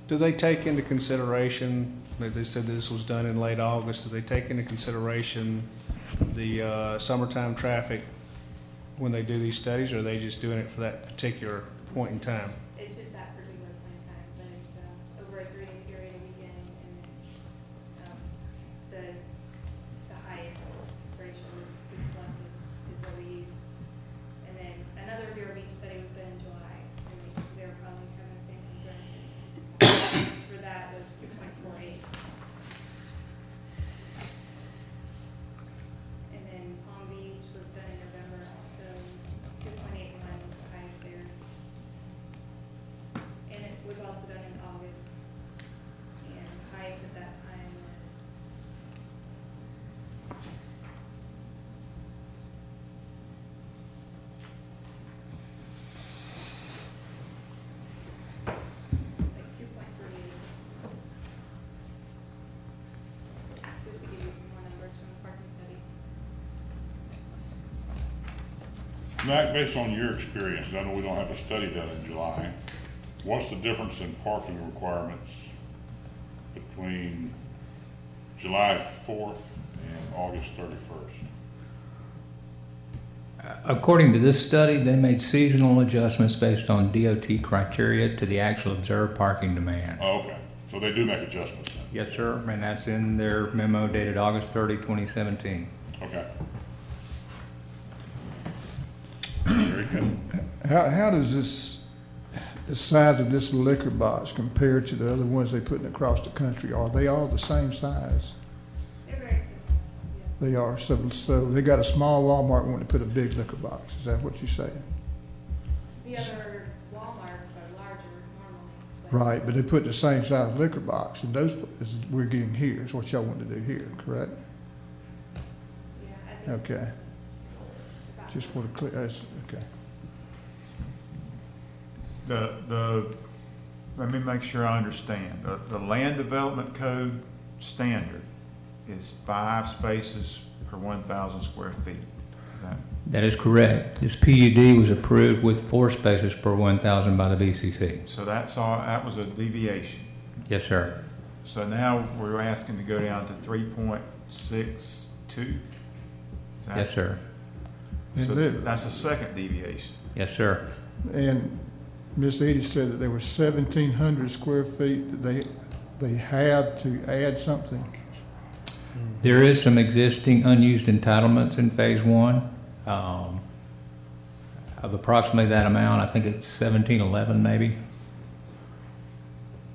Do they take into consideration, they said this was done in late August, do they take into consideration the summertime traffic when they do these studies, or are they just doing it for that particular point in time? It's just that particular point in time, but it's over a 3-day period, a weekend, and the highest ratio is selected, is what we used. And then another Vero Beach study was done in July, and they were probably having the same concerns. For that was 2.48. And then Palm Beach was done in November, also 2.81 was the highest there. And it was also done in August, and the highest at that time was like 2.38. Just to give you some more numbers from the parking study. Mac, based on your experience, I know we don't have a study done in July, what's the difference in parking requirements between July 4th and August 31st? According to this study, they made seasonal adjustments based on DOT criteria to the actual observed parking demand. Oh, okay, so they do make adjustments then? Yes, sir, and that's in their memo dated August 30, 2017. Okay. Very good. How does the size of this liquor box compare to the other ones they putting across the country? Are they all the same size? They're very similar, yes. They are. So they got a small Walmart wanting to put a big liquor box. Is that what you're saying? The other Walmarts are larger normally. Right, but they put the same size liquor box, and those is we're getting here. Is what y'all want to do here, correct? Yeah, I think. Okay. Just want to clear. That's okay. Let me make sure I understand. The land development code standard is 5 spaces per 1,000 square feet. Is that? That is correct. This PUD was approved with 4 spaces per 1,000 by the BCC. So that was a deviation. Yes, sir. So now we're asking to go down to 3.62? Yes, sir. So that's a second deviation. Yes, sir. And Ms. Edie said that there were 1,700 square feet that they had to add something. There is some existing unused entitlements in phase 1 of approximately that amount. I think it's 1,711 maybe.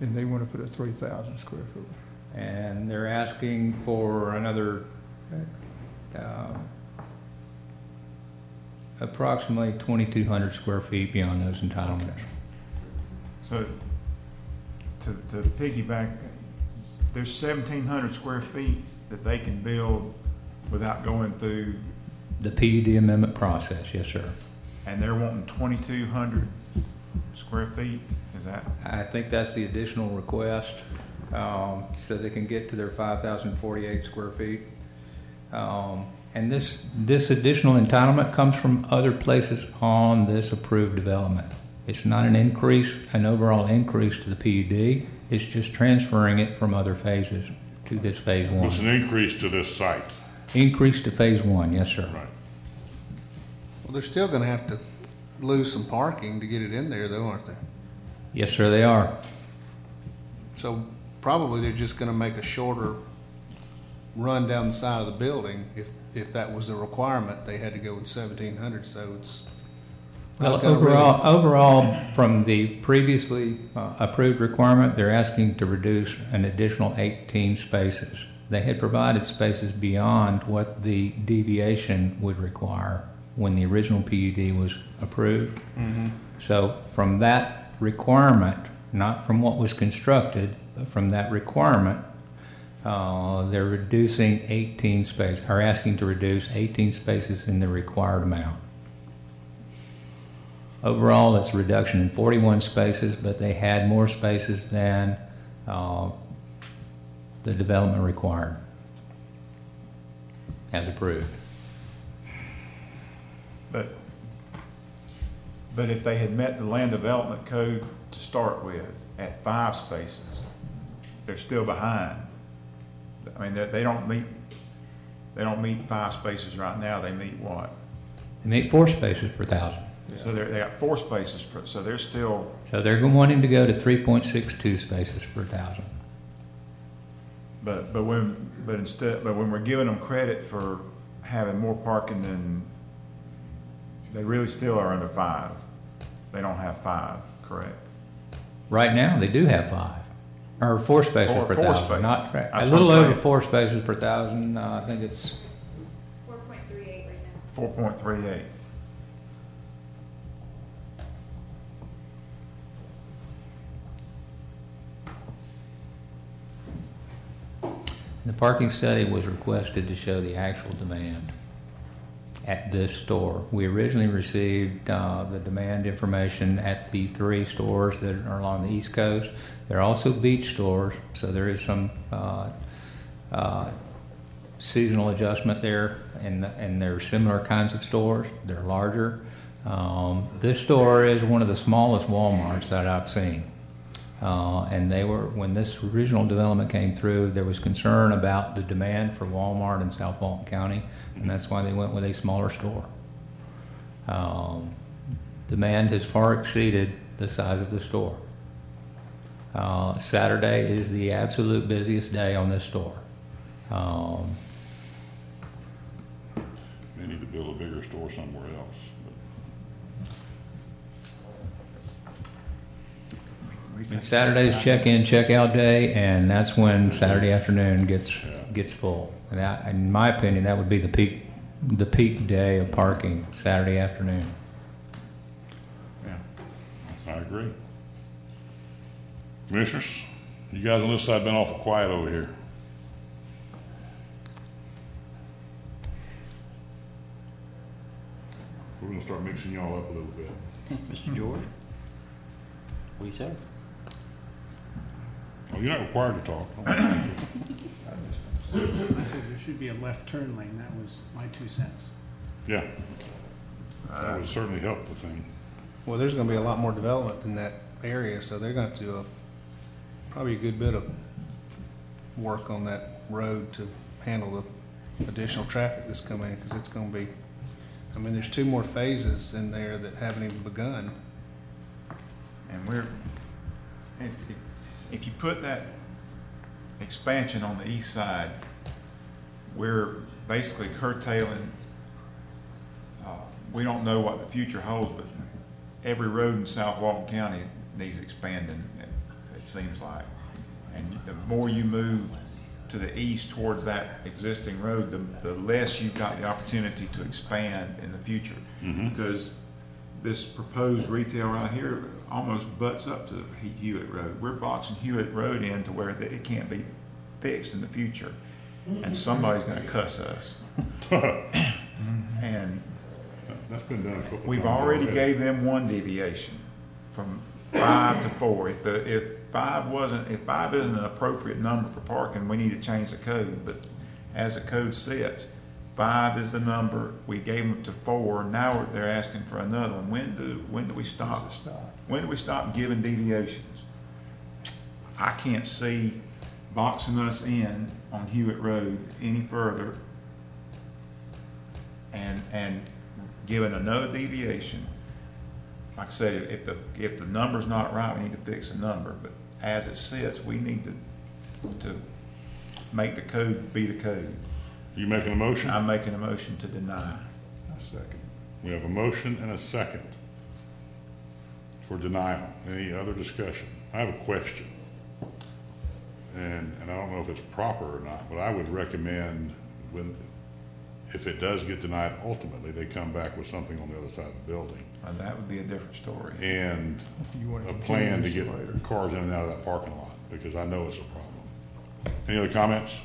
And they want to put a 3,000 square foot. And they're asking for another approximately 2,200 square feet beyond those entitlements. Okay. So to piggyback, there's 1,700 square feet that they can build without going through the PUD amendment process. Yes, sir. And they're wanting 2,200 square feet. Is that? I think that's the additional request, so they can get to their 5,048 square feet. And this additional entitlement comes from other places on this approved development. It's not an overall increase to the PUD. It's just transferring it from other phases to this phase 1. It's an increase to this site. Increase to phase 1, yes, sir. Right. Well, they're still going to have to lose some parking to get it in there, though, aren't they? Yes, sir, they are. So probably they're just going to make a shorter run down the side of the building. If that was the requirement, they had to go with 1,700. So it's well, overall, from the previously approved requirement, they're asking to reduce an additional 18 spaces. They had provided spaces beyond what the deviation would require when the original PUD was approved. Mm-hmm. So from that requirement, not from what was constructed, but from that requirement, they're reducing 18 spaces, or asking to reduce 18 spaces in the required amount. Overall, it's a reduction in 41 spaces, but they had more spaces than the development required, as approved. But if they had met the land development code to start with, at 5 spaces, they're still behind. I mean, they don't meet 5 spaces right now, they meet what? They meet 4 spaces per thousand. So they got 4 spaces per, so they're still, So they're wanting to go to 3.62 spaces per thousand. but when we're giving them credit for having more parking than, they really still are under 5. They don't have 5, correct? Right now, they do have 5, or 4 spaces per 4 thousand. spaces. Not, That's a what little I'm over saying. 4 spaces per thousand. I think it's 4.38 right now. 4.38. The parking study was requested to show the actual demand at this store. We originally received the demand information at the 3 stores that are along the East Coast. They're also beach stores, so there is some seasonal adjustment there, and they're similar kinds of stores. They're larger. This store is one of the smallest Walmarts that I've seen. And they were, when this original development came through, there was concern about the demand for Walmart in South Walton County, and that's why they went with a smaller store. Demand has far exceeded the size of the store. Saturday is the absolute busiest day on this store. They need to build a bigger store somewhere else. And Saturday's check-in, check-out day, and that's when Saturday afternoon gets full. And that, in my opinion, that would be the peak day of parking, Saturday afternoon. Yeah, I agree. Commissioners, you guys on this side been awful quiet over here. We're gonna start mixing y'all up a little bit. Mr. George? What do you say? Oh, you're not required to talk. I said there should be a left turn lane. That was my 2 cents. Yeah, that would certainly help the thing. Well, there's gonna be a lot more development in that area, so they're gonna have to do probably a good bit of work on that road to handle the additional traffic that's coming in, because it's gonna be, I mean, there's 2 more phases in there that haven't even begun. And if you put that expansion on the east side, we're basically curtailing, we don't know what the future holds, but every road in South Walton County needs expanding, it seems like. And the more you move to the east towards that existing road, the less you've got the opportunity to expand in the future. Because this proposed retail right here almost butts up to Hewitt Road. We're boxing Hewitt Road in to where it can't be fixed in the future. And somebody's gonna cuss us. And that's been done a couple we've times already already. gave them 1 deviation from 5 to 4. If 5 isn't an appropriate number for parking, we need to change the code. But as the code sets, 5 is the number. We gave them to 4. Now they're asking for another one. When do we stop? When do we stop giving deviations? I can't see boxing us in on Hewitt Road any further and giving another deviation. Like I said, if the number's not right, we need to fix the number. But as it sits, we need to make the code be the code. You making a motion? I'm making a motion to deny. A second. We have a motion and a second for denial. Any other discussion? I have a question. And I don't know if it's proper or not, but I would recommend if it does get denied, ultimately, they come back with something on the other side of the building. And that would be a different story. And a plan to get cars in and out of that parking lot, because I know it's a problem. Any other comments?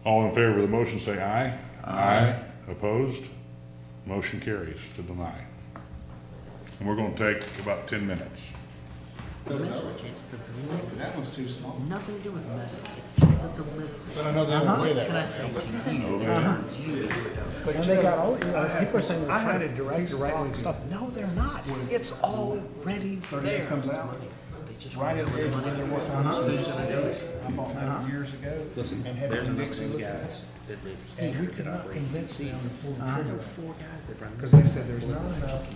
All in favor of the motion say aye. Aye. Opposed? Motion carries to deny. And we're going to take about 10 minutes. the message, it's the delivery. That one's too small. Nothing to do with the message, it's just the delivery. But I know they don't weigh that Can I way. say to you, And they got all, people are saying they're trying to direct the right-wing stuff. No, they're not. It's already there. Comes out. they just Right at the edge of where they're working on Who's the gonna do it? I bought that years ago. Listen, and had there's it in enough Dixie of those look at guys that live And here we that could are not afraid convince to see them to pull the I trigger. know 4 guys that run. Because they said there's not enough,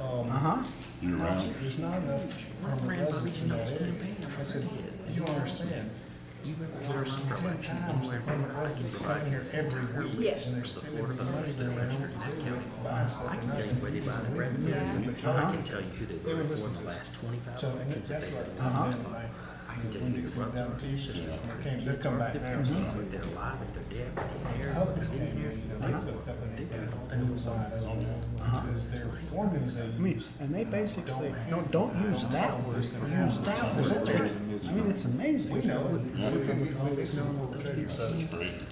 Uh-huh. there's not enough permanent residents in that area. I said, you don't understand. There's 10 times the permanent residents that come here every week. Yes. And they're The spending Florida the money voters that they're registered in that county. I can tell you where they buy their revenues. I can tell you who they voted for in the last 25 elections that they voted for. I can tell you who your brothers are, your sisters are. They'll come back now. If they're alive, if they're dead, if they're here, if they're in here. They looked up and they got a new side because their formulas they use. And they basically say, no, don't use that word, use that word. I mean, it's amazing. We know it.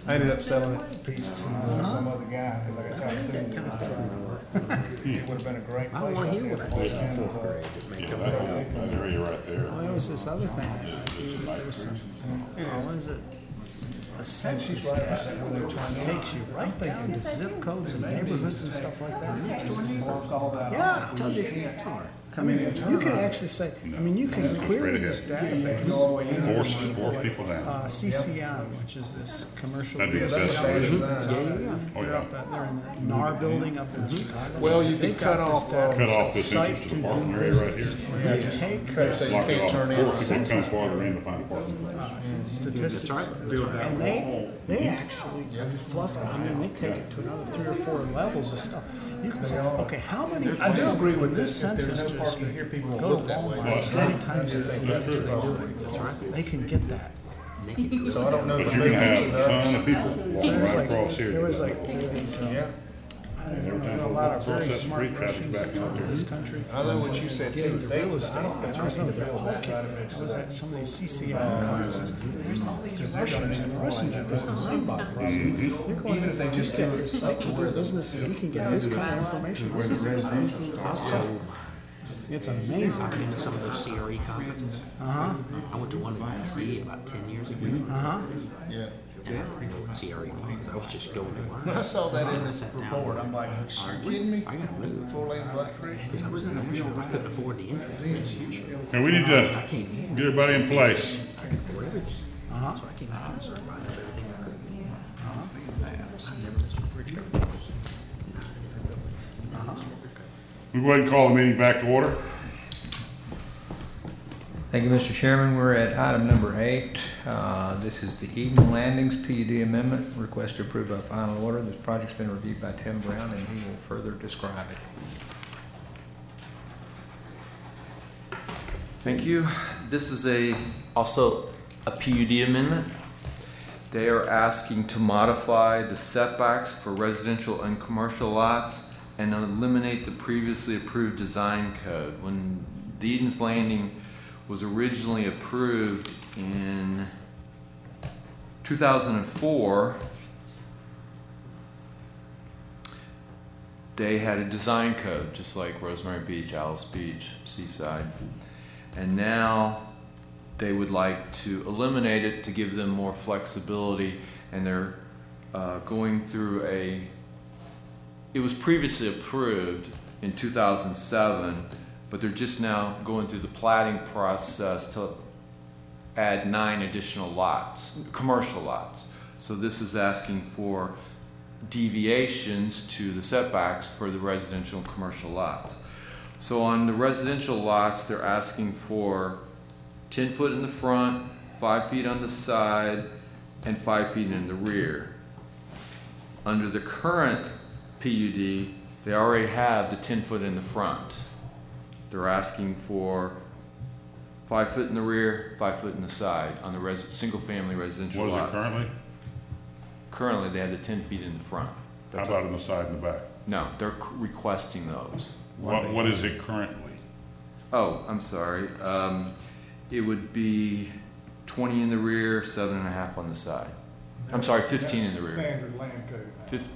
I ended up selling it piece to some other guy because I got tired of doing it. It would have been a great place. I want to hear what I did in out 4th grade that may Yeah, come that area right there. Well, there was this other thing. There was some, what is it? A census that takes you right down to zip codes and neighborhoods and stuff like that. Next door neighbor. Yeah. Tells you who you are. I mean, you can actually say, I mean, you can query this database. Force people down. CCI, which is this commercial. That'd be They're accessible. up, they're in the NAR building up in Chicago. Well, you They can got cut off, this Cut off this site entrance to the to parking do area right business, here. where you take Better say Lock you it can't off. turn in. Or people come farther in to find a parking place. statistics. And they actually fluff it. I mean, they take it to another 3 or 4 levels of stuff. You can say, okay, how many? I do agree with this this. If there's census no parking here, people will go look to that way. Walmart Well, 30 times a day. That's true. That's right. They can get that. So I don't know. But if you're gonna they have do a that. ton of people walking right across here. There was these, Yeah. I don't Every time know, a we lot walk of across very that smart street, traffic's Russians backing that up come to there. this country. I know what you said Get too. into real estate. There's no the real back I of it. was at some of these CCI classes. There's all these Russians, and Russians are just mind boggling. You're going Even if they just do this site to where business, and you can get this kind of information. This is outside. It's amazing. I've been to some of those CRE conferences. I went to one in DC about 10 years ago. Yeah. And I don't know what CRE was. I was just going to learn. When I saw that in I this sat down report, there. I'm like, are you kidding me? I got to move. 4 lane Black Creek? Because I was in Nashville, I couldn't afford the entry. And we need to get everybody in place. I could afford everything. So I came out and started buying up everything I could. I've never missed a bridge. We'll go ahead and call the meeting back to order. Thank you, Mr. Chairman. We're at item number 8. This is the Eden Landings PUD amendment. Request to approve by final order. This project's been reviewed by Tim Brown, and he will further describe it. Thank you. This is also a PUD amendment. They are asking to modify the setbacks for residential and commercial lots and eliminate the previously approved design code. When the Eden's Landing was originally approved in 2004, they had a design code, just like Rosemary Beach, Alice Beach, Seaside. And now they would like to eliminate it to give them more flexibility, and they're going through it was previously approved in 2007, but they're just now going through the platting process to add 9 additional lots, commercial lots. So this is asking for deviations to the setbacks for the residential and commercial lots. So on the residential lots, they're asking for 10 foot in the front, 5 feet on the side, and 5 feet in the rear. Under the current PUD, they already have the 10 foot in the front. They're asking for 5 foot in the rear, 5 foot in the side on the single-family residential lots. What is it currently? Currently, they have the 10 feet in the front. How about on the side and the back? No, they're requesting those. What is it currently? Oh, I'm sorry. It would be 20 in the rear, 7.5 on the side. I'm sorry, 15 in the rear. Standard land code.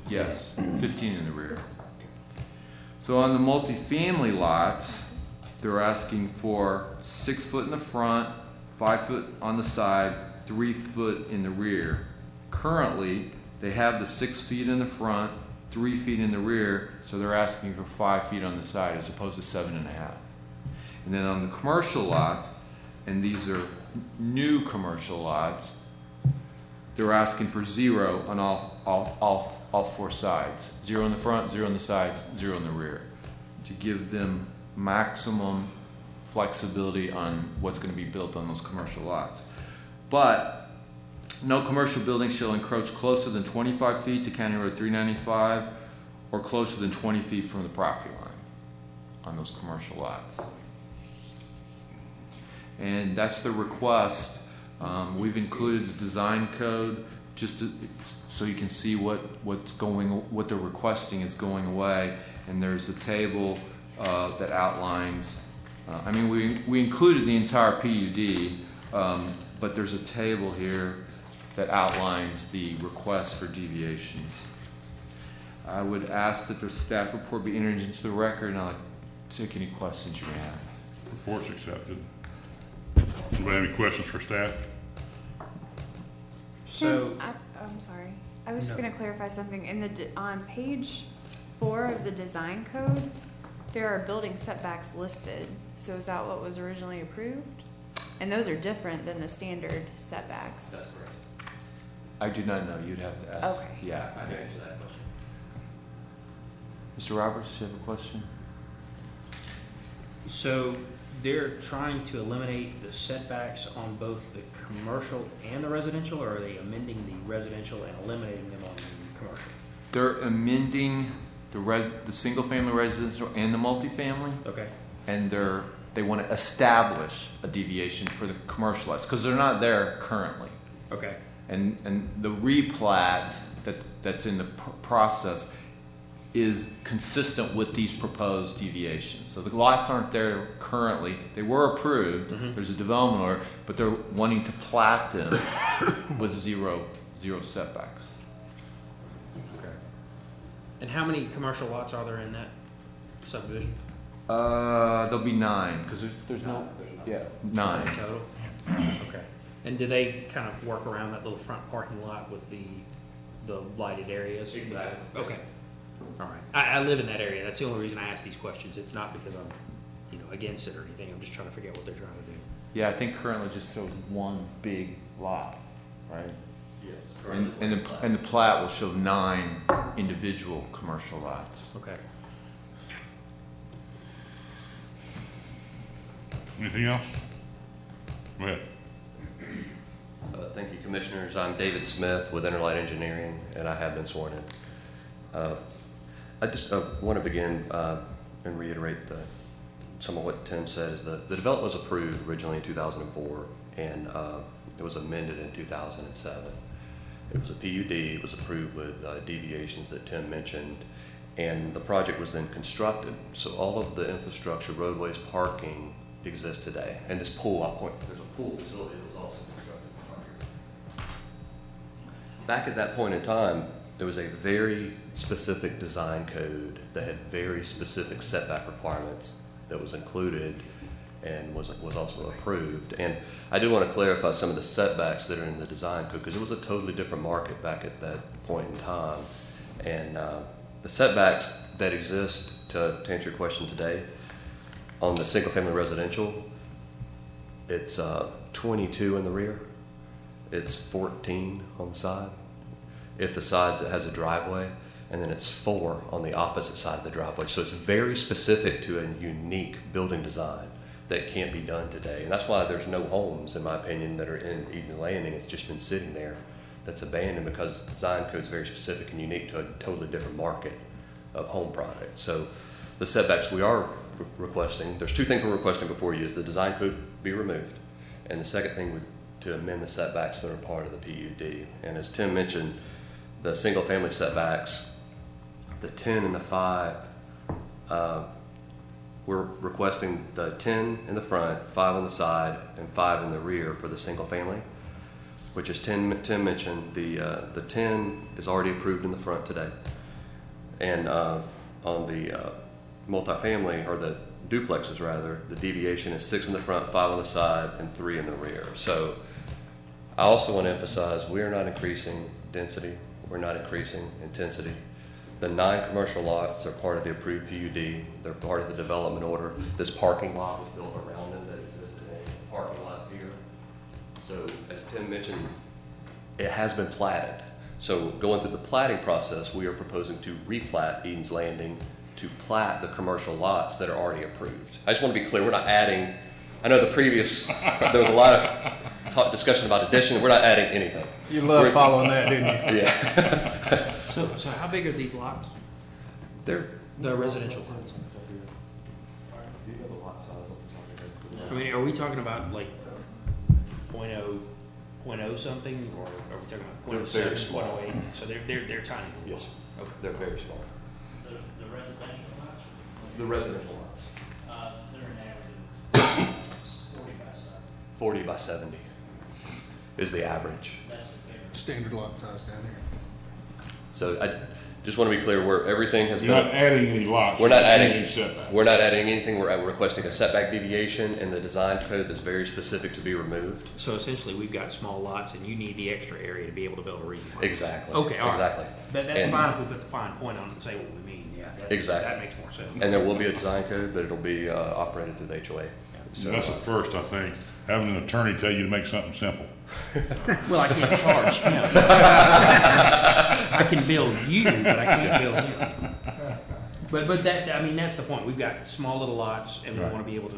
Yes, 15 in the rear. So on the multifamily lots, they're asking for 6 foot in the front, 5 foot on the side, 3 foot in the rear. Currently, they have the 6 feet in the front, 3 feet in the rear, so they're asking for 5 feet on the side as opposed to 7.5. And then on the commercial lots, and these are new commercial lots, they're asking for 0 on all 4 sides. 0 in the front, 0 on the sides, 0 in the rear, to give them maximum flexibility on what's going to be built on those commercial lots. But no commercial building shall encroach closer than 25 feet to County Road 395 or closer than 20 feet from the property line on those commercial lots. And that's the request. We've included the design code just so you can see what they're requesting is going away. And there's a table that outlines. I mean, we included the entire PUD, but there's a table here that outlines the request for deviations. I would ask that the staff report be entered into the record, and I'll take any questions you may have. Report's accepted. Anybody have any questions for staff? So, I'm sorry. I was just going to clarify something. On page 4 of the design code, there are building setbacks listed. So is that what was originally approved? And those are different than the standard setbacks. That's correct. I do not know. You'd have to ask. Okay. Yeah. I can answer that question. Mr. Roberts, do you have a question? So they're trying to eliminate the setbacks on both the commercial and the residential, or are they amending the residential and eliminating them on the commercial? They're amending the single-family residential and the multifamily. Okay. And they want to establish a deviation for the commercial lots because they're not there currently. Okay. And the replat that's in the process is consistent with these proposed deviations. So the lots aren't there currently. They were approved. Mm-hmm. There's a development order, but they're wanting to plat them with zero setbacks. Okay. And how many commercial lots are there in that subdivision? There'll be 9 because there's no 9 total. Okay. And do they kind of work around that little front parking lot with the lighted areas? Exactly. Okay. All right. I live in that area. That's the only reason I ask these questions. It's not because I'm, against it or anything. I'm just trying to figure out what they're trying to do. Yeah, I think currently just shows one big lot, right? Yes. And the plat will show 9 individual commercial lots. Okay. Anything else? Go ahead. Thank you, Commissioners. I'm David Smith with Interlight Engineering, and I have been sworn in. I just want to begin and reiterate some of what Tim said. Is the development was approved originally in 2004, and it was amended in 2007. It was a PUD. It was approved with deviations that Tim mentioned, and the project was then constructed. So all of the infrastructure, roadways, parking exists today. And this pool, there's a pool facility that was also constructed. Back at that point in time, there was a very specific design code that had very specific setback requirements that was included and was also approved. And I do want to clarify some of the setbacks that are in the design code because it was a totally different market back at that point in time. And the setbacks that exist, to answer your question today, on the single-family residential, it's 22 in the rear. It's 14 on the side. If the side has a driveway, and then it's 4 on the opposite side of the driveway. So it's very specific to a unique building design that can't be done today. And that's why there's no homes, in my opinion, that are in Eden Landing. It's just been sitting there that's abandoned because the design code is very specific and unique to a totally different market of home product. So the setbacks we are requesting, there's 2 things we're requesting before you, is the design code be removed. And the second thing would to amend the setbacks that are part of the PUD. And as Tim mentioned, the single family setbacks, the 10 and the 5, we're requesting the 10 in the front, 5 on the side, and 5 in the rear for the single family, which as Tim mentioned, the 10 is already approved in the front today. And on the multifamily, or the duplexes rather, the deviation is 6 in the front, 5 on the side, and 3 in the rear. So I also want to emphasize we are not increasing density. We're not increasing intensity. The 9 commercial lots are part of the approved PUD. They're part of the development order. This parking lot was built around them that exists today. Parking lots here. So as Tim mentioned, it has been platted. So going through the platting process, we are proposing to replat Eden's Landing to plat the commercial lots that are already approved. I just want to be clear, we're not adding, I know the previous, there was a lot of discussion about addition, we're not adding anything. You love following that, didn't you? Yeah. So how big are these lots? They're The residential lots. I mean, are we talking about like .0 something, or are we talking about They're very .07, small. .08? So they're tiny. Yes, Okay. they're very small. The residential lots? The residential lots. They're an average of 40 by 7. 40 by 70 is the average. That's the bigger. Standard lot size down here. So I just want to be clear, where everything has You're been. not adding any lots. We're not you're adding, changing setbacks. we're not adding anything. We're requesting a setback deviation in the design code that's very specific to be removed. So essentially, we've got small lots, and you need the extra area to be able to build a region. Exactly. Okay, all right. Exactly. That's And- fine if we put the fine point on it and say what we mean. Yeah, Exactly. That makes more sense. And there will be a design code, but it'll be operated through the HOA. So that's a first, I think, having an attorney tell you to make something simple. Well, I can't charge him. I can build you, but I can't build him. But that, I mean, that's the point. We've got small little lots, and we Right. want to be able to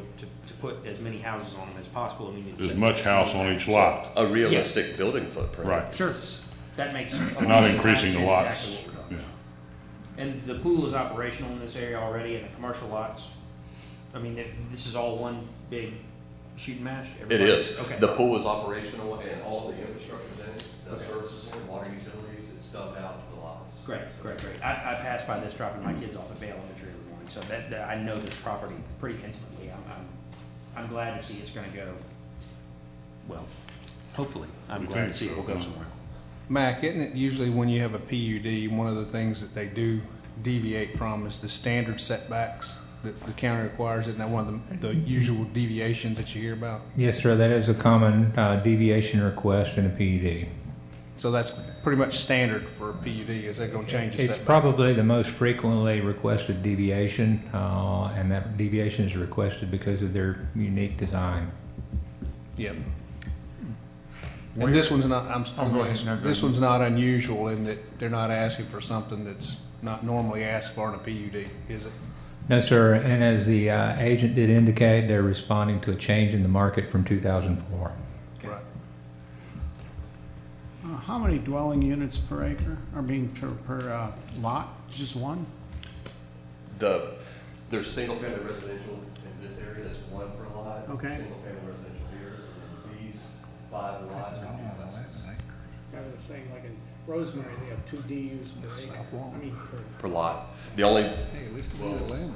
put as many houses on them as possible. And we need to As set- much house on each lot. A realistic building footprint. Right. Sure, that makes. a lot Not of sense. increasing the I lots. understand exactly what we're talking Yeah. about. And the pool is operational in this area already, and the commercial lots. I mean, this is all one big shooting match? It is. Okay. The pool is operational and all of the infrastructure's in it, the services in it, water utilities, it's stubbed out to the lots. Great. I pass by this dropping my kids off at Bay Elementary every morning, so that I know this property pretty intimately. I'm glad to see it's gonna go, well, hopefully, I'm We glad to think see it so, will go huh? somewhere. Mac, isn't it usually when you have a PUD, one of the things that they do deviate from is the standard setbacks that the county requires? Isn't that one of the usual deviations that you hear about? Yes, sir, that is a common deviation request in a PUD. So that's pretty much standard for a PUD. Is that going to change the It's setbacks? probably the most frequently requested deviation, and that deviation is requested because of their unique design. Yep. And this one's not, Oh, go ahead. No, go this ahead. one's not unusual in that they're not asking for something that's not normally asked for in a PUD, is it? No, sir, and as the agent did indicate, they're responding to a change in the market from 2004. Right. How many dwelling units per acre, per lot? Just one? There's single family residential in this area, that's 1 per lot. Okay. Single family residential here, and then these 5 lots are duplexes I was saying, like in Rosemary, they have 2 DUs per acre. I mean, per lot. The only. Hey, at least they do it land.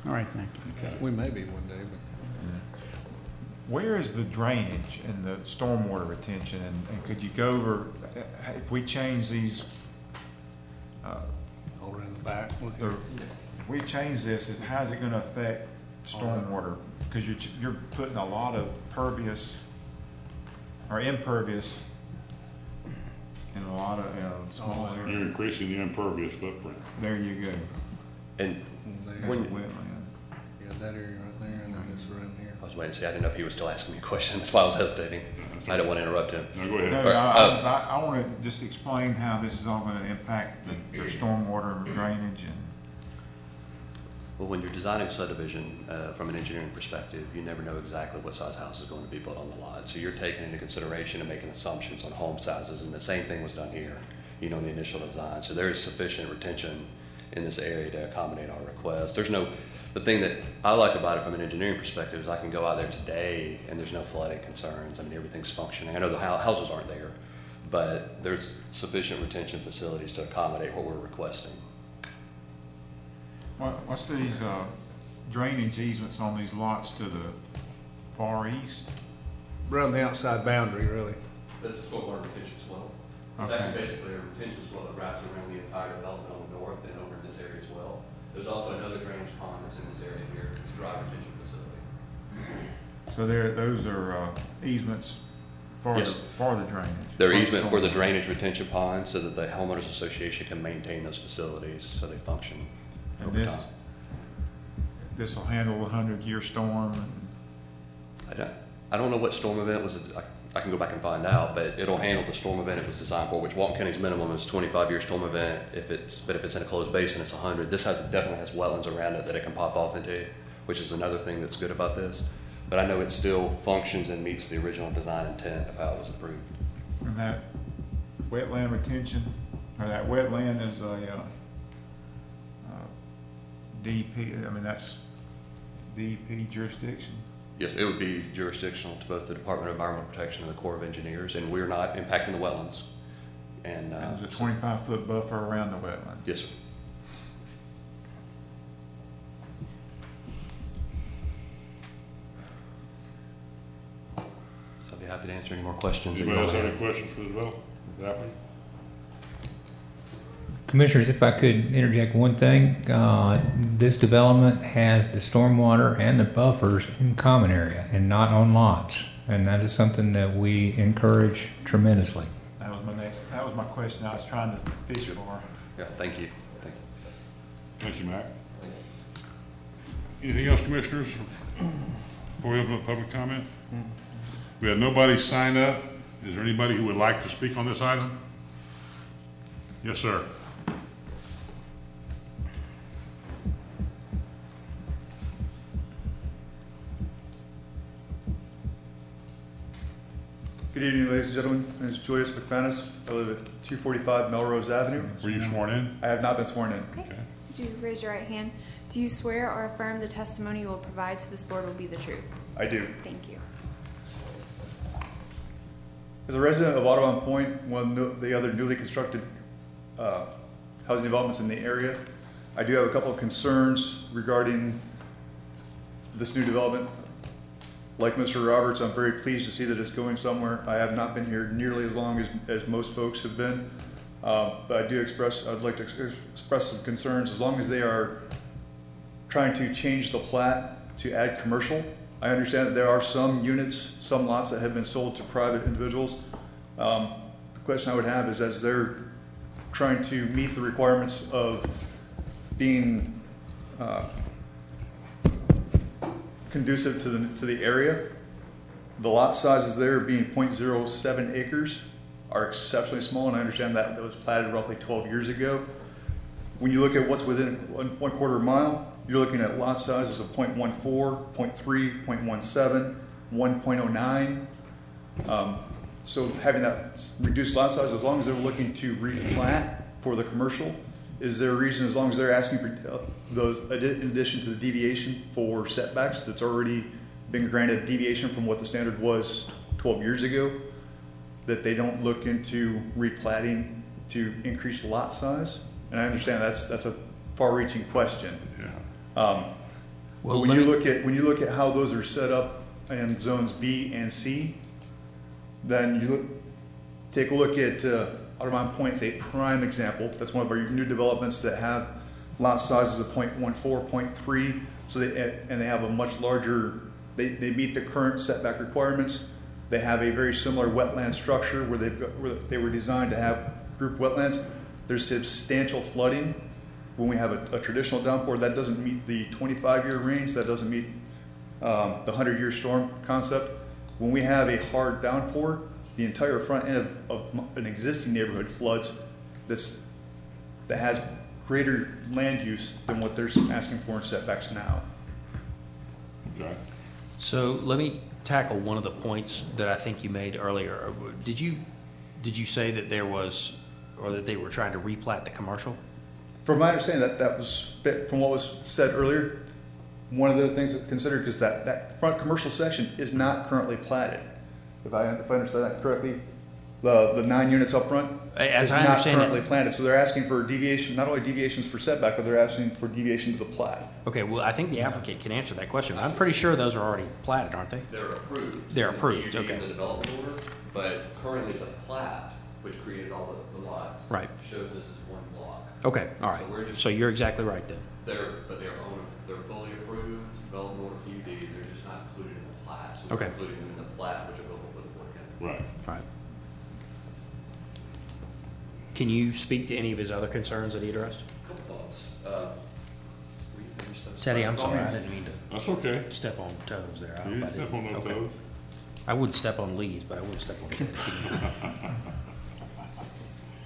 all right, thank you. We may be one day, but. Where is the drainage and the stormwater retention, and could you go over, if we change these, Over in the back. look or here. if we change this, how's it gonna affect stormwater? Because you're putting a lot of pervious, or impervious, in a lot of, small You're areas. increasing the impervious footprint. There you go. And There's when, a wetland. Yeah, that area right there, and then this around here. I was waiting to see, I didn't know if he was still asking me a question, that's why I was hesitating. I didn't want to interrupt him. No, go ahead. No, All right, I want to just explain how this is all going to impact the stormwater drainage and. Well, when you're designing subdivision, from an engineering perspective, you never know exactly what size house is going to be built on the lot. So you're taking into consideration and making assumptions on home sizes, and the same thing was done here, in the initial design. So there is sufficient retention in this area to accommodate our request. The thing that I like about it from an engineering perspective is I can go out there today and there's no flooding concerns. I mean, everything's functioning. I know the houses aren't there, but there's sufficient retention facilities to accommodate what we're requesting. What's these drainage easements on these lots to the far east? Around the outside boundary, really. That's a stormwater retention swell. It's Okay. actually basically a retention swell that wraps around the entire development on the north and over in this area as well. There's also another drainage pond that's in this area here. It's a dry retention facility. So those are easements for Yes. the drainage? They're easement for the drainage retention pond so that the homeowners association can maintain those facilities so they function And over this, time. this will handle a 100-year storm and I don't know what storm event was. I can go back and find out, but it'll handle the storm event it was designed for, which Walton County's minimum is 25-year storm event. But if it's in a closed basin, it's 100. This definitely has wetlands around it that it can pop off into, which is another thing that's good about this. But I know it still functions and meets the original design intent of how it was approved. And that wetland retention, or that wetland is a DEP, I mean, that's DEP jurisdiction? Yes, it would be jurisdictional to both the Department of Environmental Protection and the Corps of Engineers, and we're not impacting the wetlands. And There's a 25-foot buffer around the wetland? Yes, sir. So I'd be happy to answer any more questions. that you Anybody else might have any questions for the developer? Commissioners, if I could interject one thing, this development has the stormwater and the buffers in common area and not on lots. And that is something that we encourage tremendously. That was my question I was trying to fish for. Yeah, thank you. Thank you. Thank you, Mac. Anything else, commissioners, before we open up public comment? We have nobody signed up. Is there anybody who would like to speak on this item? Yes, sir. Good evening, ladies and gentlemen. My name is Julius McManus. I live at 245 Melrose Avenue. Were you sworn in? I have not been sworn in. Okay. Would you raise your right hand? Do you swear or affirm the testimony you will provide to this board will be the truth? I do. Thank you. As a resident of Audubon Point, one of the other newly constructed housing developments in the area, I do have a couple of concerns regarding this new development. Like Mr. Roberts, I'm very pleased to see that it's going somewhere. I have not been here nearly as long as most folks have been. But I'd like to express some concerns as long as they are trying to change the plat to add commercial. I understand that there are some units, some lots that have been sold to private individuals. The question I would have is, as they're trying to meet the requirements of being conducive to the area, the lot sizes there being 0.07 acres are exceptionally small, and I understand that was platted roughly 12 years ago. When you look at what's within 1/4 mile, you're looking at lot sizes of 0.14, 0.3, 0.17, 1.09. So having that reduced lot size, as long as they're looking to replat for the commercial, is there a reason, as long as they're asking for those, in addition to the deviation for setbacks that's already been granted deviation from what the standard was 12 years ago, that they don't look into replatting to increase lot size? And I understand that's a far-reaching question. Yeah. Well, when you look at how those are set up in zones B and C, then take a look at Audubon Point is a prime example. That's one of our new developments that have lot sizes of 0.14, 0.3, so they have a much larger. They meet the current setback requirements. They have a very similar wetland structure where they were designed to have group wetlands. There's substantial flooding. When we have a traditional downpour, that doesn't meet the 25-year range. That doesn't meet the 100-year storm concept. When we have a hard downpour, the entire front end of an existing neighborhood floods. That has greater land use than what they're asking for in setbacks now. Okay. So let me tackle one of the points that I think you made earlier. Did you say that there was, or that they were trying to replat the commercial? From my understanding, that was from what was said earlier. One of the things to consider, because that front commercial section is not currently platted. If I understand that correctly, the 9 units up front is not currently planted. So they're asking for deviation, not only deviations for setback, but they're asking for deviation to the plat. Okay, well, I think the applicant can answer that question. I'm pretty sure those are already platted, aren't they? They're approved. They're approved, In okay. the development order, but currently the plat, which created all the lots, Right. shows this as one block. Okay, all So we're right. just- So you're exactly right then. They're fully approved, development order PUD, they're just not included in the plat. So we're Okay. including them in the plat, which will go before the board of county. Right. All right. Can you speak to any of his other concerns that he addressed? Couple thoughts. Were you finished those? Teddy, I'm sorry, I didn't mean to That's okay. step on toes there. I You hope I didn't step didn't. on no Okay. toes. I would step on Lee's, but I wouldn't step on Teddy.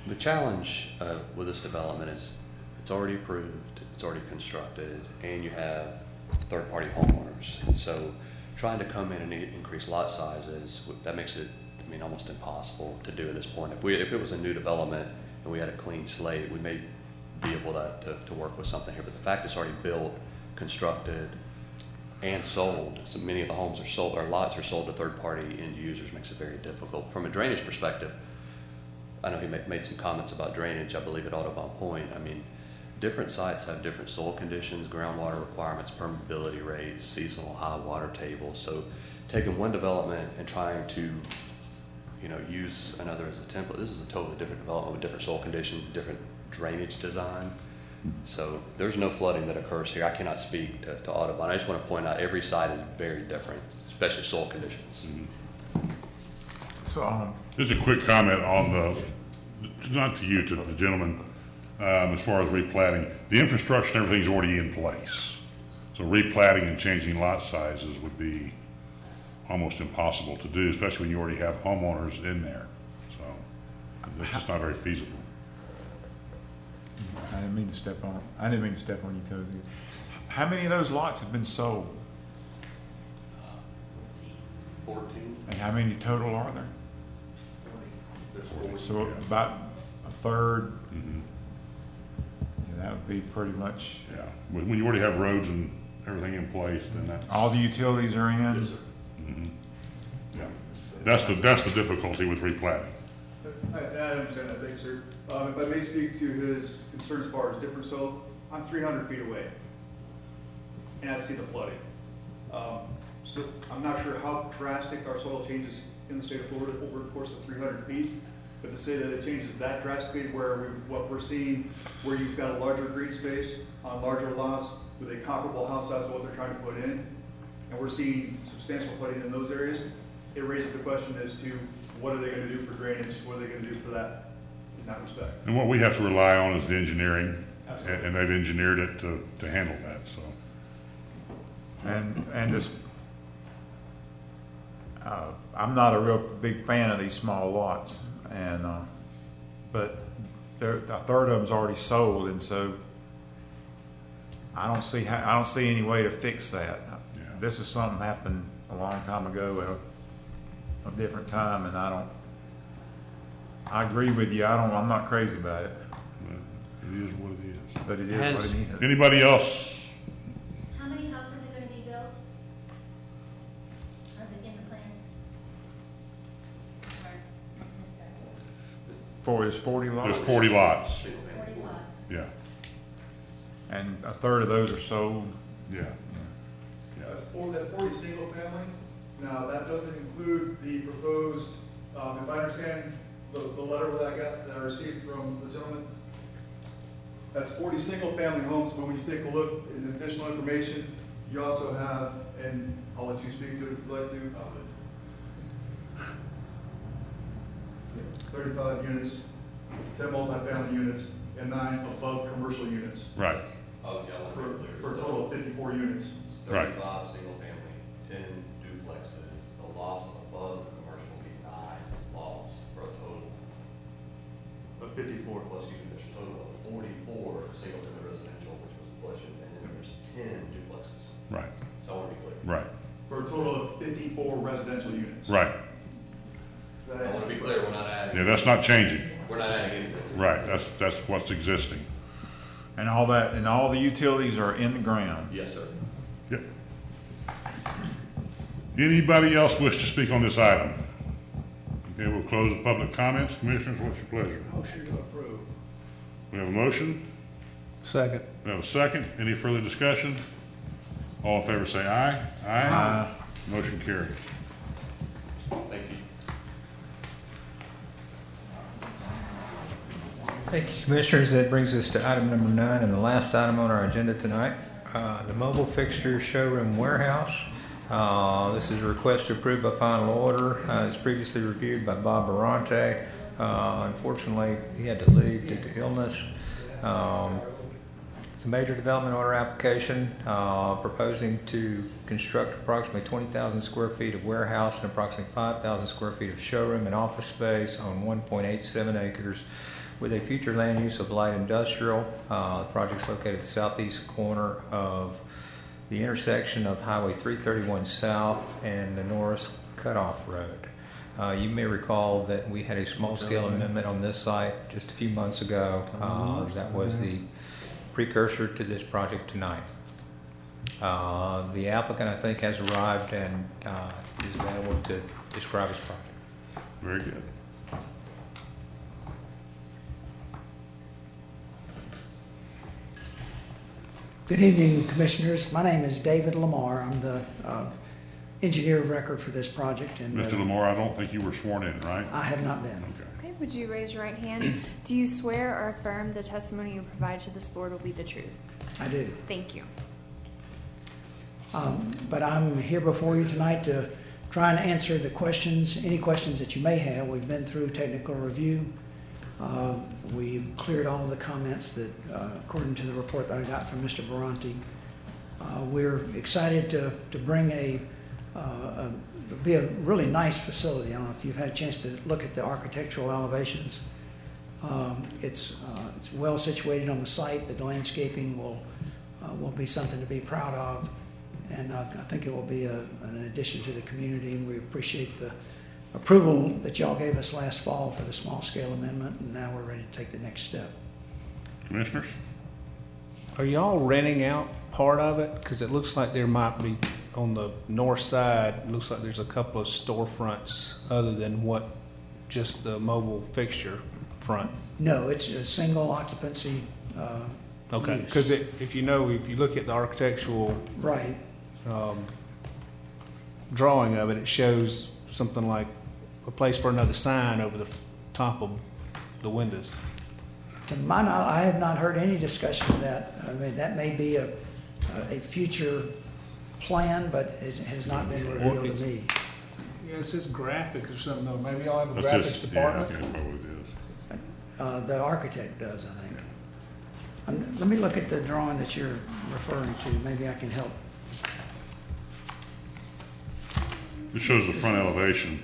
The challenge with this development is it's already approved, it's already constructed, and you have third-party homeowners. So trying to come in and increase lot sizes, that makes it, I mean, almost impossible to do at this point. If it was a new development and we had a clean slate, we may be able to work with something here. But the fact it's already built, constructed, and sold, so many of the homes are sold, or lots are sold to third-party end users, makes it very difficult. From a drainage perspective, I know he made some comments about drainage, I believe at Audubon Point. I mean, different sites have different soil conditions, groundwater requirements, permeability rates, seasonal high water tables. So taking one development and trying to, use another as a template, this is a totally different development with different soil conditions, different drainage design. So there's no flooding that occurs here. I cannot speak to Audubon. I just want to point out every site is very different, especially soil conditions. So, Just a quick comment on not to you, to the gentleman, as far as replatting. The infrastructure and everything's already in place. So replatting and changing lot sizes would be almost impossible to do, especially when you already have homeowners in there. So it's just not very feasible. I didn't mean to step on your toes. How many of those lots have been sold? 14. And how many total are there? There's 40. So about a third. Yeah, that would be pretty much. Yeah, when you already have roads and everything in place, then that's. All the utilities are in? Yes, sir. Yeah, that's the difficulty with replatting. I understand that, thank you, sir. If I may speak to his concerns as far as different soil, I'm 300 feet away, and I see the flooding. So I'm not sure how drastic our soil changes in the state of Florida over the course of 300 feet, but to say that it changes that drastically, what we're seeing, where you've got a larger green space on larger lots with a comparable house size to what they're trying to put in, and we're seeing substantial flooding in those areas, it raises the question as to what are they going to do for drainage, what are they going to do for that in that respect. And what we have to rely on is the engineering, and they've engineered it to handle that, so. And this, I'm not a real big fan of these small lots, and but a third of them's already sold, and so I don't see any way to fix that. Yeah. This is something happened a long time ago at a different time, and I agree with you. I'm not crazy about it, It is what it is. but it is what it is. Anybody else? How many houses are gonna be built? In the plan? Or, missed that. There's 40 lots. There's 40 lots. 40 lots. Yeah, And a third of those are sold. yeah. Yeah, that's 40 single family. Now, that doesn't include the proposed, if I understand the letter that I received from the gentleman, that's 40 single family homes, but when you take a look in additional information, you also have, and I'll let you speak to it if you'd like to, 35 units, 10 multifamily units, and 9 above commercial units, Right, Oh, yeah, I want to be clear. for a total of 54 units. Right. 35 single family, 10 duplexes, the lofts above the commercial will be 9 lofts for a total Of 54. plus there's a total of 44 single family residential, which was the question, and then there's 10 duplexes. right, So I want to be clear. right, For a total of 54 residential units. right. I want to be clear, we're not adding. Yeah, that's not changing. We're not adding anything. Right, that's what's existing. And all that, and all the utilities are in the ground. Yes, sir. Yep. Anybody else wish to speak on this item? Okay, we'll close the public comments. Commissioners, what's your pleasure? Motion to approve. We have a motion. Second. We have a second. Any further discussion? All in favor say aye. Aye. Motion carries. Thank you. Thank you, Commissioners. That brings us to item number 9 and the last item on our agenda tonight, the mobile fixture showroom warehouse. This is a request approved by final order. As previously reviewed by Bob Barante. Unfortunately, he had to leave due to illness. It's a major development order application proposing to construct approximately 20,000 square feet of warehouse and approximately 5,000 square feet of showroom and office space on 1.87 acres with a future land use of light industrial. The project's located at the southeast corner of the intersection of Highway 331 South and the Norris Cutoff Road. You may recall that we had a small-scale amendment on this site just a few months ago. That was the precursor to this project tonight. The applicant, I think, has arrived and is available to describe his project. Very good. Good evening, Commissioners. My name is David Lamar. I'm the engineer of record for this project. And Mr. Lamar, I don't think you were sworn in, right? I have not been. Okay, would you raise your right hand? Do you swear or affirm the testimony you provide to this board will be the truth? I do. Thank you. But I'm here before you tonight to try and answer the questions, any questions that you may have. We've been through technical review. We've cleared all of the comments that, according to the report that I got from Mr. Barante. We're excited to bring be a really nice facility. I don't know if you've had a chance to look at the architectural elevations. It's well situated on the site. The landscaping will be something to be proud of, and I think it will be an addition to the community. And we appreciate the approval that y'all gave us last fall for the small scale amendment, and now we're ready to take the next step. Commissioners? Are y'all renting out part of it? Because it looks like there might be, on the north side, it looks like there's a couple of storefronts other than what just the mobile fixture front. No, it's a single occupancy. Okay, use. because if you look at the architectural Right. Drawing of it, it shows something like a place for another sign over the top of the windows. To my knowledge, I have not heard any discussion of that. I mean, that may be a future plan, but it has not been revealed to me. Yeah, it says graphic or something, though. Maybe y'all have a That's graphics just, department? Yeah, I think that's what it is. The architect does, I think. Let me look at the drawing that you're referring to. Maybe I can help. It shows the front elevation.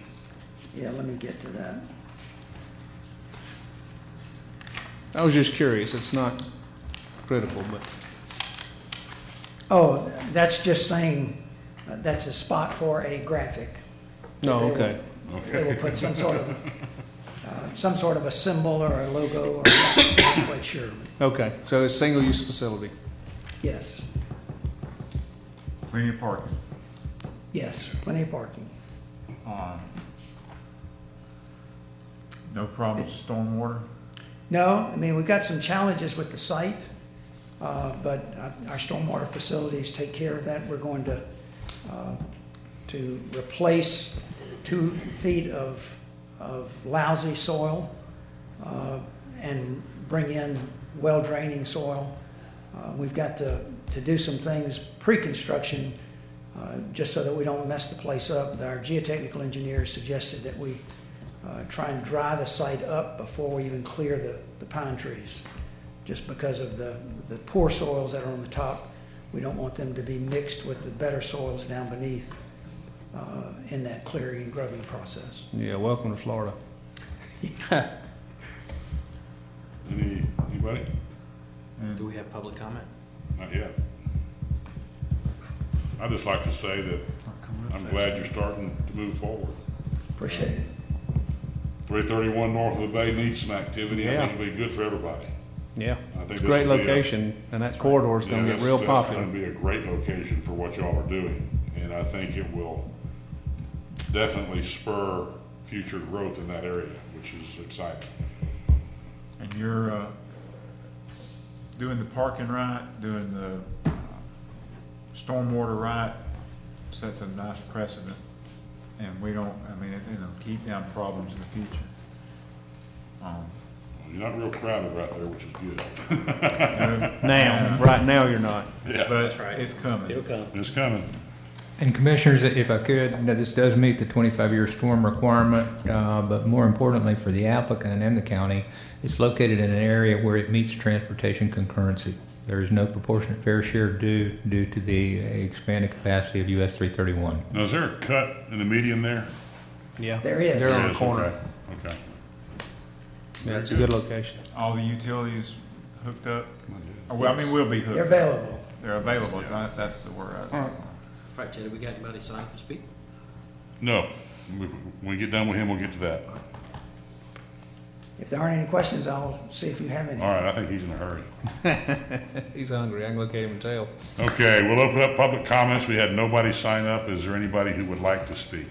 Yeah, let me get to that. I was just curious. It's not critical, but. Oh, that's just saying that's a spot for a graphic. No, They will- okay. They will put some sort of a symbol or a logo, or I'm not quite sure. Okay, so it's single-use facility. Yes, Plenty of parking. yes, plenty of parking. No problem with stormwater? No, I mean, we've got some challenges with the site, but our stormwater facilities take care of that. We're going to replace 2 feet of lousy soil and bring in well-draining soil. We've got to do some things pre-construction just so that we don't mess the place up. Our geotechnical engineer suggested that we try and dry the site up before we even clear the pine trees, just because of the poor soils that are on the top. We don't want them to be mixed with the better soils down beneath in that clearing and grubbing process. Yeah, welcome to Florida. Anybody? Do we have public comment? Not yet. I'd just like to say that I'm glad you're starting to move forward. Appreciate it. 331 north of the bay needs some activity. I Yeah. think it'll be good for everybody. Yeah, I think it's a this great will be location, and that corridor is going to get real popular. It's going to be a great location for what y'all are doing, and I think it will definitely spur future growth in that area, which is exciting. And you're doing the parking right, doing the stormwater right, sets a nice precedent. And we don't, I mean, it'll keep down problems in the future. You're not real crowded right there, which is good. Now, right now you're not. Yeah. But it's coming. It'll come. It's coming. And Commissioners, if I could, now this does meet the 25-year storm requirement, but more importantly for the applicant and the county, it's located in an area where it meets transportation concurrency. There is no proportionate fair share due to the expanded capacity of US 331. Now, is there a cut in the median there? Yeah. There is. They're on There the is, corner. okay, okay. Yeah, it's a good location. All the utilities hooked up? Well, I mean, we'll be hooked They're up. available. They're available, so that's the word. All right. All right, Teddy, we got anybody signed up to speak? No, when we get done with him, we'll get to that. If there aren't any questions, I'll see if you have any. All right, I think he's in a hurry. He's hungry. I can look at him and tell. Okay, we'll open up public comments. We had nobody sign up. Is there anybody who would like to speak?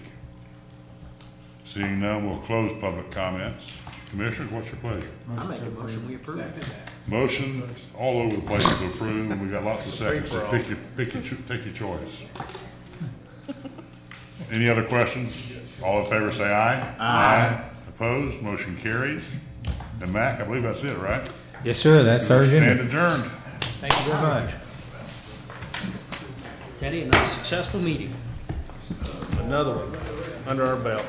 Seeing none, we'll close public comments. Commissioners, what's your pleasure? I make a motion, we approve. Motion all over the place to approve, and we got lots of seconds, so take your choice. Any other questions? All in favor say aye. Aye. Opposed, motion carries. And Mac, I believe that's it, right? Yes, sir, that's our Stand agenda. adjourned. Thank you very much. Teddy, another successful meeting. Another one under our belt.